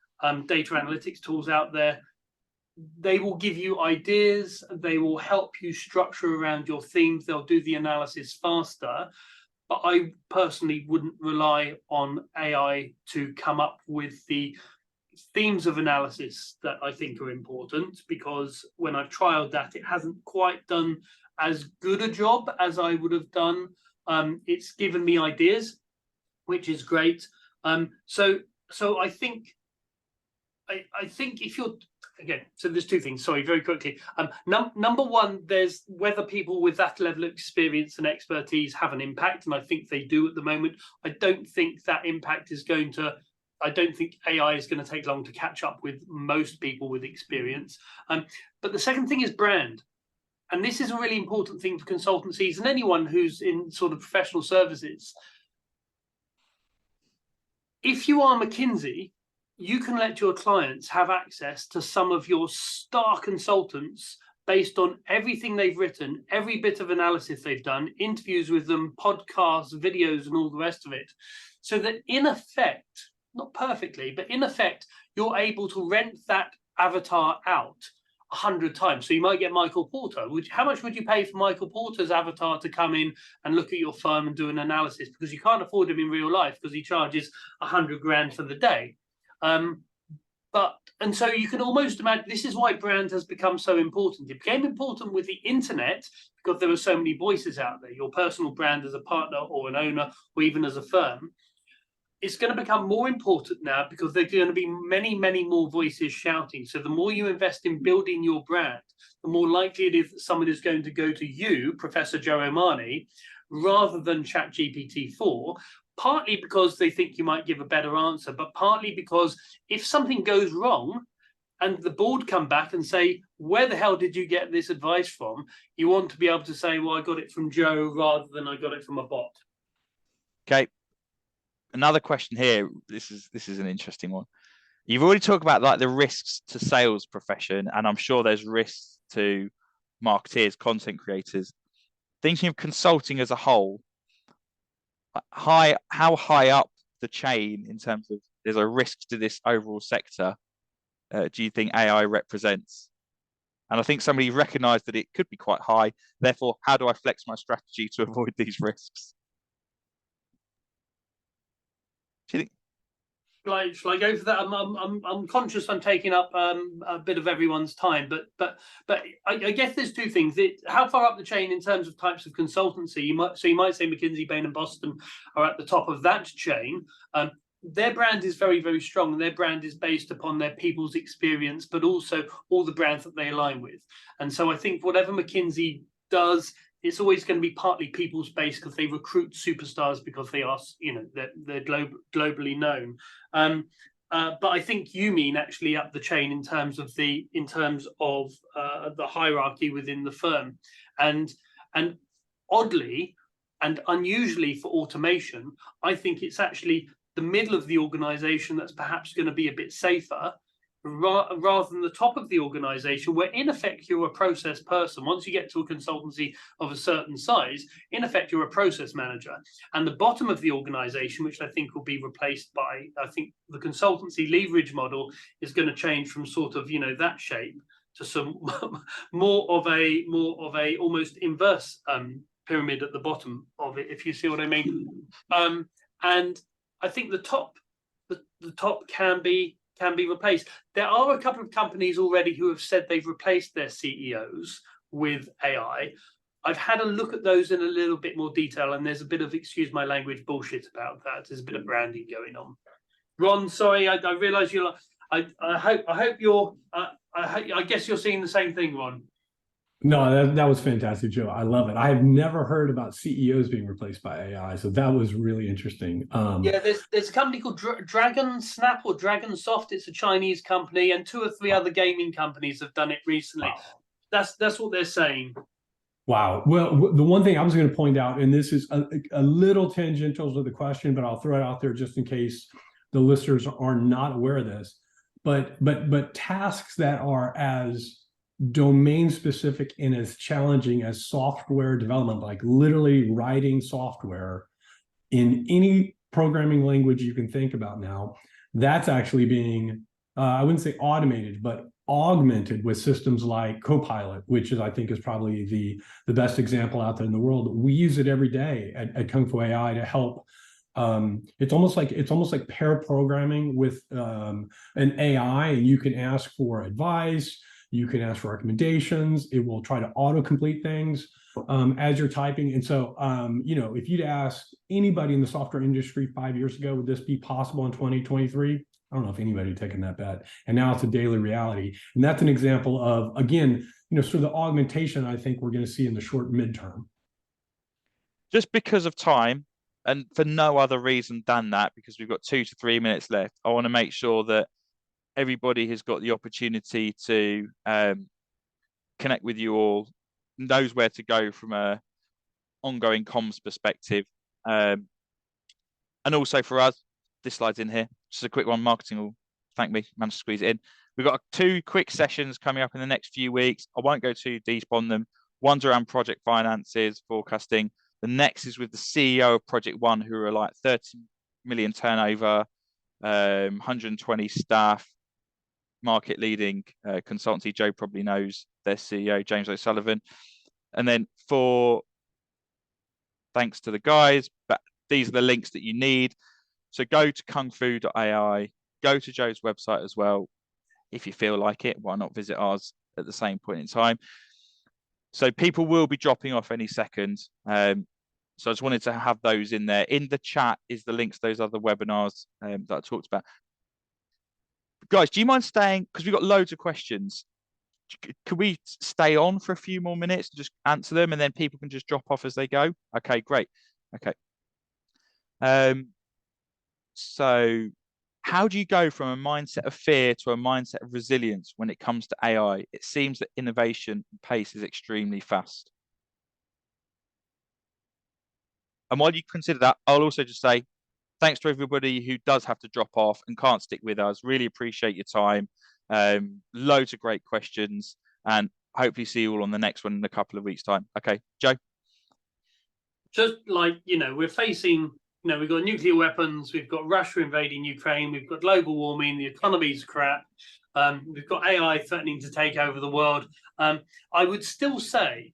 data analytics tools out there, they will give you ideas, they will help you structure around your themes, they'll do the analysis faster. But I personally wouldn't rely on AI to come up with the themes of analysis that I think are important, because when I've trialed that, it hasn't quite done as good a job as I would have done. It's given me ideas, which is great. So I think if you're, again, so there's two things, sorry, very quickly. Number one, there's whether people with that level of experience and expertise have an impact, and I think they do at the moment. I don't think that impact is going to, I don't think AI is going to take long to catch up with most people with experience. But the second thing is brand. And this is a really important thing for consultancies and anyone who's in sort of professional services. If you are McKinsey, you can let your clients have access to some of your star consultants based on everything they've written, every bit of analysis they've done, interviews with them, podcasts, videos, and all the rest of it. So that in effect, not perfectly, but in effect, you're able to rent that avatar out 100 times. So you might get Michael Porter. How much would you pay for Michael Porter's avatar to come in and look at your firm and do an analysis? Because you can't afford him in real life because he charges 100 grand for the day. And so you can almost imagine, this is why brand has become so important. It became important with the internet because there were so many voices out there. Your personal brand as a partner or an owner or even as a firm. It's going to become more important now because there are going to be many, many more voices shouting. So the more you invest in building your brand, the more likely it is that someone is going to go to you, Professor Joe Omani, rather than ChatGPT-4, partly because they think you might give a better answer, but partly because if something goes wrong and the board come back and say, where the hell did you get this advice from? You want to be able to say, well, I got it from Joe rather than I got it from a bot. Okay. Another question here. This is an interesting one. You've already talked about like the risks to sales profession, and I'm sure there's risks to marketeers, content creators. Thinking of consulting as a whole, how high up the chain in terms of there's a risk to this overall sector do you think AI represents? And I think somebody recognized that it could be quite high. Therefore, how do I flex my strategy to avoid these risks? Do you think? Shall I go for that? I'm conscious I'm taking up a bit of everyone's time, but I guess there's two things. How far up the chain in terms of types of consultancy? You might say McKinsey, Bain, and Boston are at the top of that chain. Their brand is very, very strong, and their brand is based upon their people's experience, but also all the brands that they align with. And so I think whatever McKinsey does, it's always going to be partly people's based because they recruit superstars because they are, they're globally known. but I think you mean actually up the chain in terms of the hierarchy within the firm, and oddly and unusually for automation, I think it's actually the middle of the organization that's perhaps going to be a bit safer, rather than the top of the organization, where in effect you're a process person. Once you get to a consultancy of a certain size, in effect you're a process manager. And the bottom of the organization, which I think will be replaced by, I think the consultancy leverage model is going to change from sort of, you know, that shape to some more of a almost inverse pyramid at the bottom of it, if you see what I mean. And I think the top can be replaced. There are a couple of companies already who have said they've replaced their CEOs with AI. I've had a look at those in a little bit more detail, and there's a bit of, excuse my language, bullshit about that. There's a bit of branding going on. Ron, sorry, I realise you're. I hope you're. I guess you're seeing the same thing, Ron. No, that was fantastic, Joe. I love it. I have never heard about CEOs being replaced by AI, so that was really interesting. Yeah, there's a company called Dragon Snap or Dragon Soft. It's a Chinese company, and 2 or 3 other gaming companies have done it recently. Wow. That's what they're saying. Wow. Well, the one thing I was going to point out, and this is a little tangential to the question, but I'll throw it out there just in case the listeners are not aware of this. But tasks that are as domain specific and as challenging as software development, like literally writing software in any programming language you can think about now, that's actually being, I wouldn't say automated, but augmented with systems like Copilot, which is, I think, is probably the best example out there in the world. We use it every day at KUNGFU.AI to help. It's almost like pair programming with an AI, and you can ask for advice, you can ask for recommendations. It will try to auto-complete things as you're typing. And so, you know, if you'd asked anybody in the software industry 5 years ago, would this be possible in 2023? I don't know if anybody had taken that bet. And now it's a daily reality. And that's an example of, again, you know, sort of the augmentation I think we're going to see in the short midterm. Just because of time, and for no other reason than that, because we've got 2 to 3 minutes left, I want to make sure that everybody has got the opportunity to connect with you all, knows where to go from a ongoing comms perspective. And also for us, this slide's in here. Just a quick one. Marketing will thank me, managed to squeeze it in. We've got 2 quick sessions coming up in the next few weeks. I won't go too deep on them. One's around project finances, forecasting. The next is with the CEO of Project One, who are like 30 million turnover, 120 staff, market leading consultancy. Joe probably knows their CEO, James O'Sullivan. And then thanks to the guys, but these are the links that you need. So go to KUNGFU.AI, go to Joe's website as well. If you feel like it, why not visit ours at the same point in time? So people will be dropping off any second. So I just wanted to have those in there. In the chat is the links to those other webinars that I talked about. Guys, do you mind staying? Because we've got loads of questions. Could we stay on for a few more minutes and just answer them, and then people can just drop off as they go? Okay, great. Okay. So how do you go from a mindset of fear to a mindset of resilience when it comes to AI? It seems that innovation pace is extremely fast. And while you consider that, I'll also just say thanks to everybody who does have to drop off and can't stick with us. Really appreciate your time. Loads of great questions, and hopefully see you all on the next one in a couple of weeks' time. Okay, Joe? Just like, you know, we're facing, you know, we've got nuclear weapons, we've got Russia invading Ukraine, we've got global warming, the economy's crap, we've got AI threatening to take over the world. I would still say,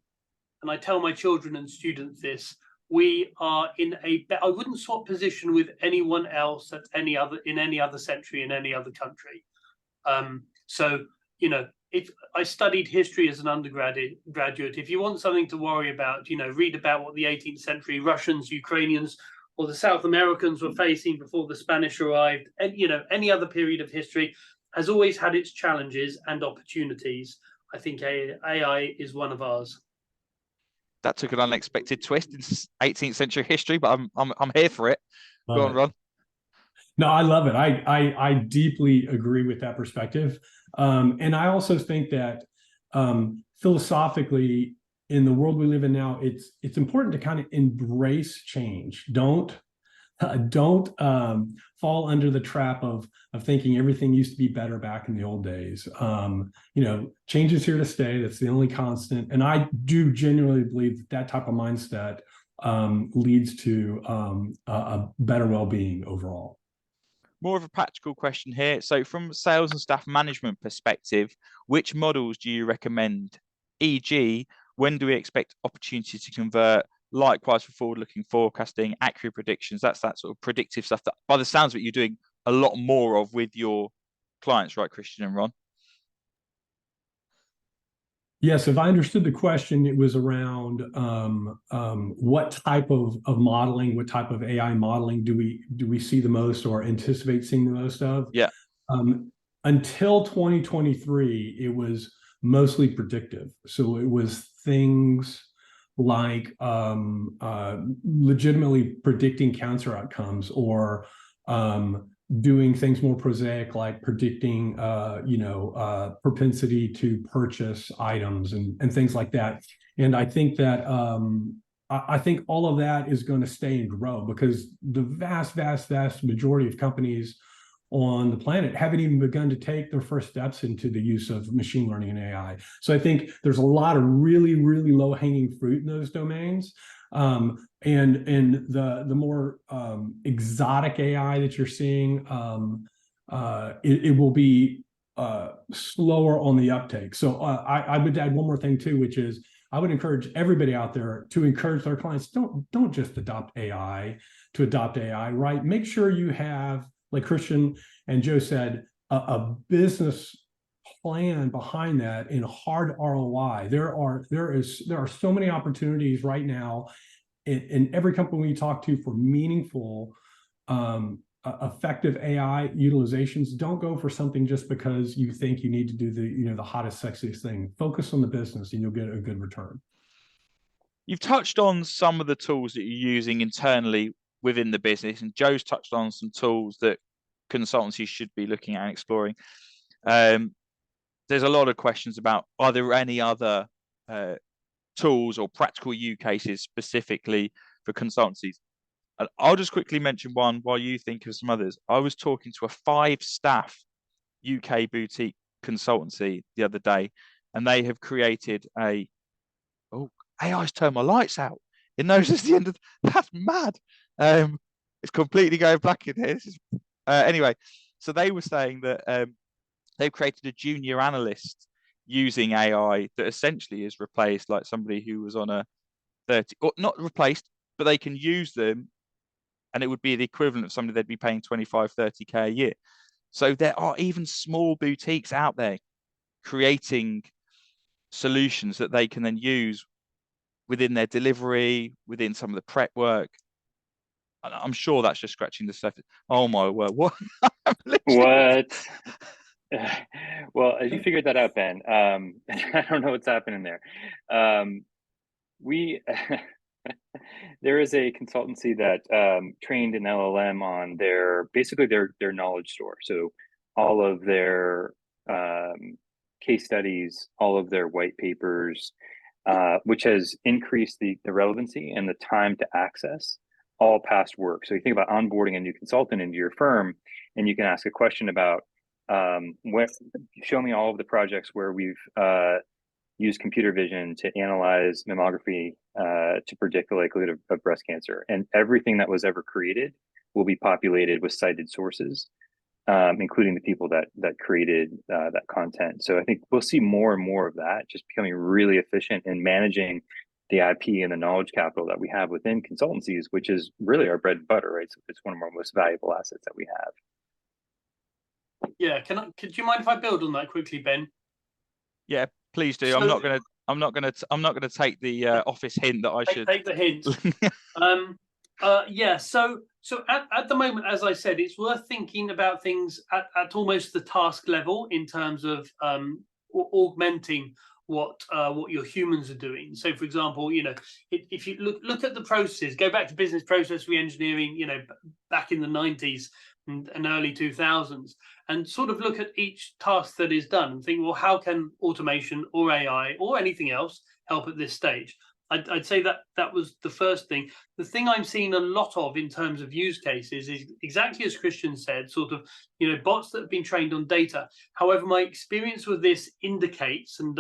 and I tell my children and students this, we are in I wouldn't swap position with anyone else in any other century, in any other country. So, you know, if I studied history as an undergraduate, if you want something to worry about, you know, read about what the 18th century Russians, Ukrainians, or the South Americans were facing before the Spanish arrived. And, you know, any other period of history has always had its challenges and opportunities. I think AI is one of ours. That took an unexpected twist in 18th century history, but I'm here for it. Go on, Ron. No, I love it. I deeply agree with that perspective. And I also think that philosophically, in the world we live in now, it's important to kind of embrace change. Don't fall under the trap of thinking everything used to be better back in the old days. Change is here to stay. That's the only constant. And I do genuinely believe that that type of mindset leads to a better well-being overall. More of a practical question here. So from sales and staff management perspective, which models do you recommend? E.g., when do we expect opportunity to convert? Likewise for forward-looking forecasting, accurate predictions. That's that sort of predictive stuff that, by the sounds of it, you're doing a lot more of with your clients, right, Christian and Ron? Yes, if I understood the question, it was around what type of modeling, what type of AI modeling do we see the most or anticipate seeing the most of? Yeah. Until 2023, it was mostly predictive. So it was things like legitimately predicting cancer outcomes or doing things more prosaic, like predicting, propensity to purchase items and things like that. And I think that I think all of that is going to stay and grow because the vast majority of companies on the planet haven't even begun to take their first steps into the use of machine learning and AI. So I think there's a lot of really low-hanging fruit in those domains. And the more exotic AI that you're seeing, it will be slower on the uptake. So I would add one more thing too, which is I would encourage everybody out there to encourage their clients, don't just adopt AI to adopt AI, right? Make sure you have, like Christian and Joe said, a business plan behind that in hard ROI. There are so many opportunities right now in every company we talk to for meaningful, effective AI utilizations. Don't go for something just because you think you need to do the hottest, sexiest thing. Focus on the business and you'll get a good return. You've touched on some of the tools that you're using internally within the business, and Joe's touched on some tools that consultancies should be looking at and exploring. There's a lot of questions about, are there any other tools or practical use cases specifically for consultancies? And I'll just quickly mention one while you think of some others. I was talking to a 5-staff UK boutique consultancy the other day, and they have created AI's turned my lights out. It knows it's the end of that's mad. It's completely going black in here. Anyway, so they were saying that they've created a junior analyst using AI that essentially has replaced like somebody who was on a 30, or not replaced, but they can use them and it would be the equivalent of somebody they'd be paying 25, 30K a year. So there are even small boutiques out there creating solutions that they can then use within their delivery, within some of the prep work. I'm sure that's just scratching the surface. Oh my word! What? What? Well, as you figured that out, Ben, I don't know what's happening there. There is a consultancy that trained an LLM on basically their knowledge store. So all of their case studies, all of their white papers, which has increased the relevancy and the time to access all past work. So you think about onboarding a new consultant into your firm, and you can ask a question about show me all of the projects where we've used computer vision to analyze mammography to predict the likelihood of breast cancer. And everything that was ever created will be populated with cited sources, including the people that created that content. So I think we'll see more and more of that, just becoming really efficient in managing the IP and the knowledge capital that we have within consultancies, which is really our bread and butter, right? So it's one of our most valuable assets that we have. Yeah, could you mind if I build on that quickly, Ben? Yeah, please do. So, I'm not gonna take the office hint that I should take the hint. Yeah. So at the moment, as I said, it's worth thinking about things at almost the task level in terms of augmenting what your humans are doing. So, for example, if you look at the processes, go back to business process reengineering, back in the 90s, and early 2000s, and sort of look at each task that is done and think, well, how can automation or AI or anything else help at this stage? I'd say that was the first thing. The thing I'm seeing a lot of in terms of use cases is exactly as Christian said, sort of, bots that have been trained on data. However, my experience with this indicates, and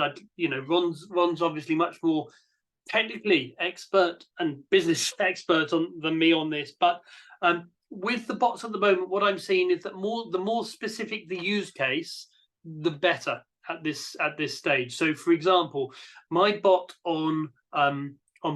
Ron's obviously much more technically expert and business expert than me on this, but with the bots at the moment, what I'm seeing is that the more specific the use case, the better at this stage. So, for example, my bot on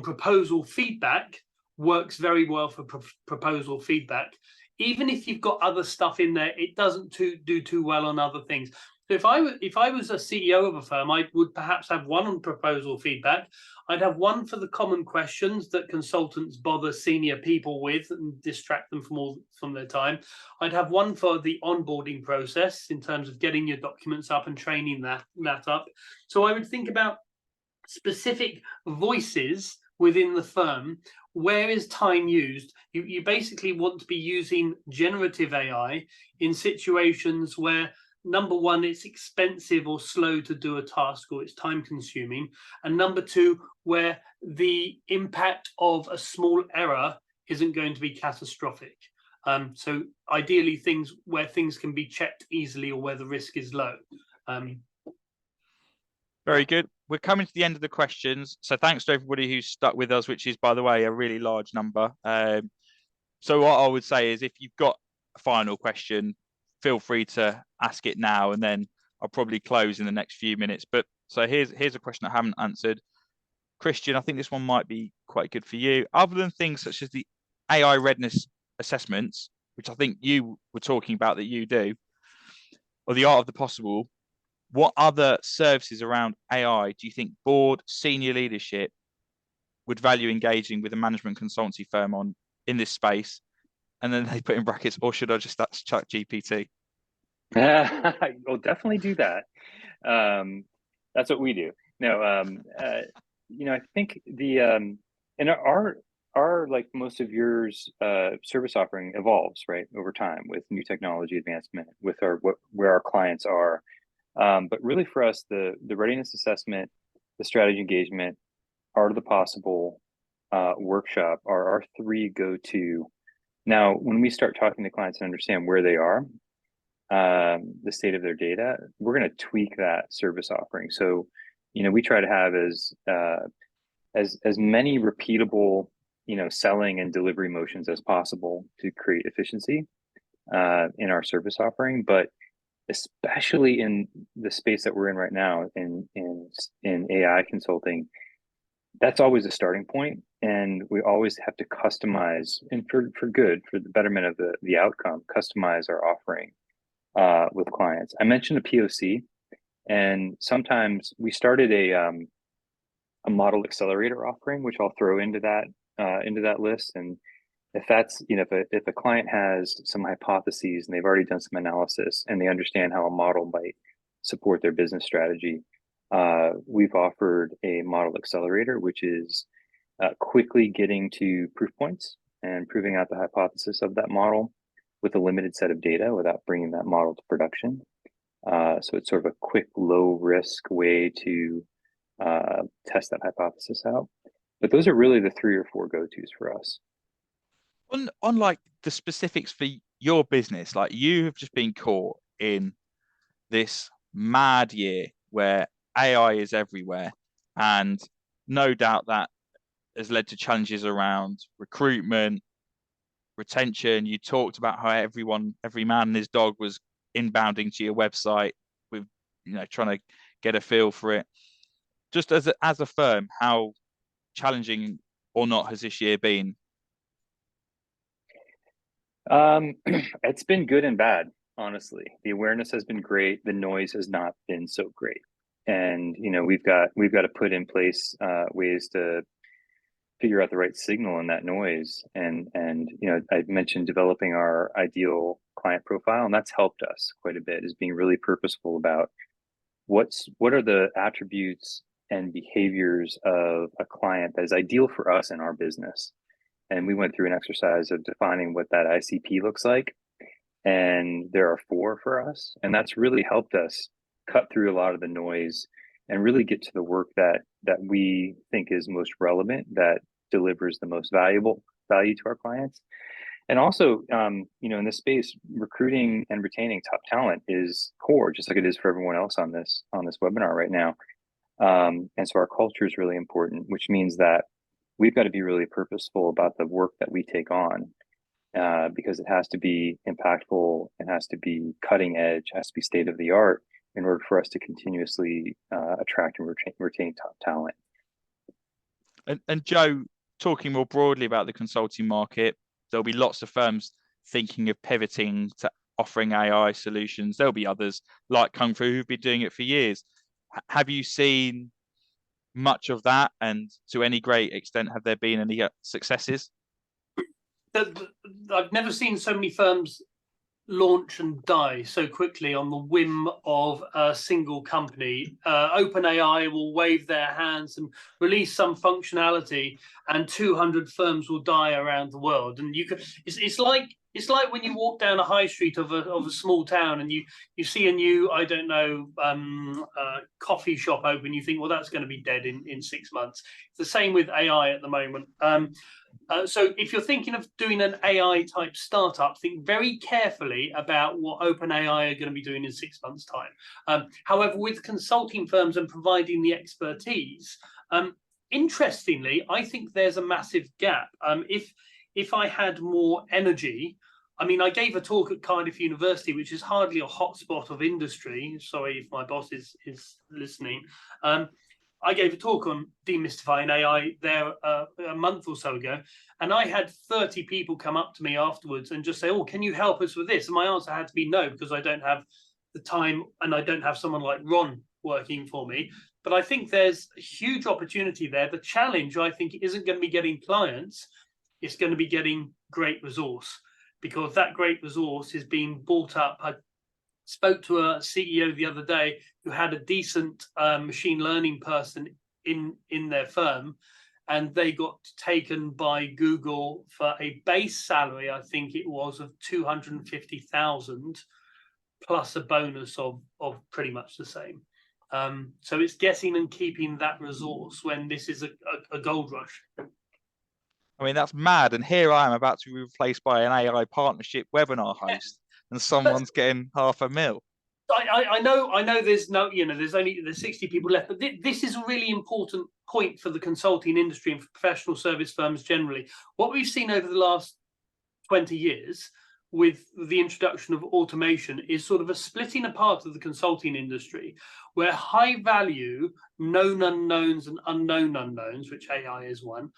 proposal feedback works very well for proposal feedback. Even if you've got other stuff in there, it doesn't do too well on other things. So if I was a CEO of a firm, I would perhaps have one on proposal feedback. I'd have one for the common questions that consultants bother senior people with and distract them from their time. I'd have one for the onboarding process in terms of getting your documents up and training that up. So I would think about specific voices within the firm. Where is time used? You basically want to be using generative AI in situations where, number one, it's expensive or slow to do a task or it's time consuming. And number two, where the impact of a small error isn't going to be catastrophic. So ideally where things can be checked easily or where the risk is low. Very good. We're coming to the end of the questions. So thanks to everybody who's stuck with us, which is, by the way, a really large number. So what I would say is if you've got a final question, feel free to ask it now, and then I'll probably close in the next few minutes. But so here's a question I haven't answered. Christian, I think this one might be quite good for you. Other than things such as the AI readiness assessments, which I think you were talking about that you do, or the art of the possible, what other services around AI do you think board, senior leadership would value engaging with a management consultancy firm on in this space? And then they put in brackets, or should I just chuck GPT? We'll definitely do that. That's what we do. No, I think and our like most of yours service offering evolves, right, over time with new technology advancement, with where our clients are. But really for us, the readiness assessment, the strategy engagement, art of the possible workshop are our three go-to. Now, when we start talking to clients and understand where they are, the state of their data, we're going to tweak that service offering. So, we try to have as many repeatable, selling and delivery motions as possible to create efficiency in our service offering. But especially in the space that we're in right now in AI consulting, that's always a starting point, and we always have to customize, and for the betterment of the outcome, customize our offering with clients. I mentioned a POC, and sometimes we started a model accelerator offering, which I'll throw into that list. And if that's, if a client has some hypotheses and they've already done some analysis and they understand how a model might support their business strategy, we've offered a model accelerator, which is quickly getting to proof points and proving out the hypothesis of that model with a limited set of data without bringing that model to production. So it's sort of a quick, low risk way to test that hypothesis out. But those are really the 3 or 4 go-tos for us. On like the specifics for your business, like you have just been caught in this mad year where AI is everywhere, and no doubt that has led to challenges around recruitment, retention. You talked about how every man and his dog was inbounding to your website with, trying to get a feel for it. Just as a firm, how challenging or not has this year been? It's been good and bad, honestly. The awareness has been great. The noise has not been so great. And, we've got to put in place ways to figure out the right signal in that noise. And I mentioned developing our ideal client profile, and that's helped us quite a bit, is being really purposeful about what are the attributes and behaviors of a client that is ideal for us in our business. And we went through an exercise of defining what that ICP looks like. and there are 4 for us, and that's really helped us cut through a lot of the noise and really get to the work that we think is most relevant, that delivers the most value to our clients. And also, you know, in this space, recruiting and retaining top talent is core, just like it is for everyone else on this webinar right now. And so our culture is really important, which means that we've got to be really purposeful about the work that we take on, because it has to be impactful, it has to be cutting edge, it has to be state of the art in order for us to continuously attract and retain top talent. And Joe, talking more broadly about the consulting market, there'll be lots of firms thinking of pivoting to offering AI solutions. There'll be others like KUNGFU who've been doing it for years. Have you seen much of that? And to any great extent, have there been any successes? I've never seen so many firms launch and die so quickly on the whim of a single company. OpenAI will wave their hands and release some functionality, and 200 firms will die around the world. And you could, it's like when you walk down a high street of a small town and you see a new, I don't know, coffee shop open. You think, well, that's going to be dead in 6 months. It's the same with AI at the moment. So if you're thinking of doing an AI type startup, think very carefully about what OpenAI are going to be doing in 6 months' time. However, with consulting firms and providing the expertise, interestingly, I think there's a massive gap. If I had more energy, I mean, I gave a talk at Cardiff University, which is hardly a hotspot of industry. Sorry if my boss is listening. I gave a talk on demystifying AI there a month or so ago, and I had 30 people come up to me afterwards and just say, oh, can you help us with this? And my answer had to be no, because I don't have the time and I don't have someone like Ron working for me. But I think there's a huge opportunity there. The challenge, I think, isn't going to be getting clients. It's going to be getting great resource, because that great resource is being bought up. I spoke to a CEO the other day who had a decent machine learning person in their firm, and they got taken by Google for a base salary, I think it was, of 250,000 plus a bonus of pretty much the same. So it's getting and keeping that resource when this is a gold rush. I mean, that's mad. And here I am about to be replaced by an AI partnership webinar host, and someone's getting $500,000. I know there's no, you know, there's 60 people left, but this is a really important point for the consulting industry and for professional service firms generally. What we've seen over the last 20 years with the introduction of automation is sort of a splitting apart of the consulting industry, where high value known unknowns and unknown unknowns, which AI is one,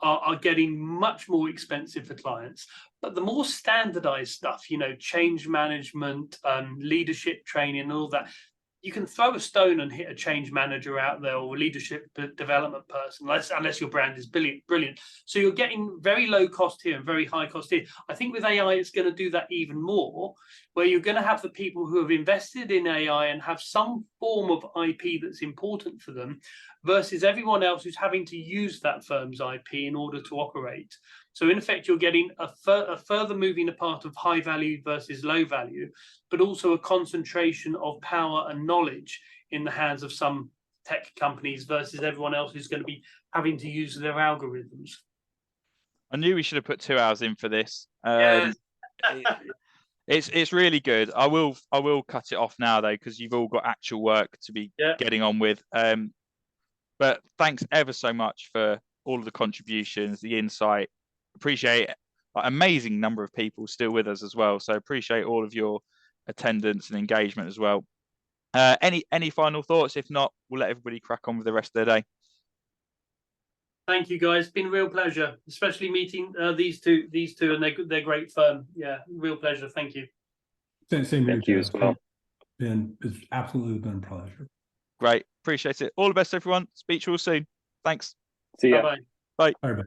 are getting much more expensive for clients. But the more standardized stuff, you know, change management, leadership training and all that, you can throw a stone and hit a change manager out there or a leadership development person, unless your brand is brilliant. So you're getting very low cost here and very high cost here. I think with AI, it's going to do that even more, where you're going to have the people who have invested in AI and have some form of IP that's important for them, versus everyone else who's having to use that firm's IP in order to operate. So in effect, you're getting a further moving apart of high value versus low value, but also a concentration of power and knowledge in the hands of some tech companies versus everyone else who's going to be having to use their algorithms. I knew we should have put 2 hours in for this. Yes. It's really good. I will cut it off now though, because you've all got actual work to be getting on with. But thanks ever so much for all of the contributions, the insight. Appreciate an amazing number of people still with us as well. So appreciate all of your attendance and engagement as well. Any final thoughts? If not, we'll let everybody crack on with the rest of their day. Thank you, guys. It's been a real pleasure, especially meeting these two, and they're great firm. Yeah, real pleasure. Thank you. Same Thank you as well. It's absolutely been a pleasure. Great. Appreciate it. All the best, everyone. Speak to you all soon. Thanks. See ya. Bye-bye. Bye. All right.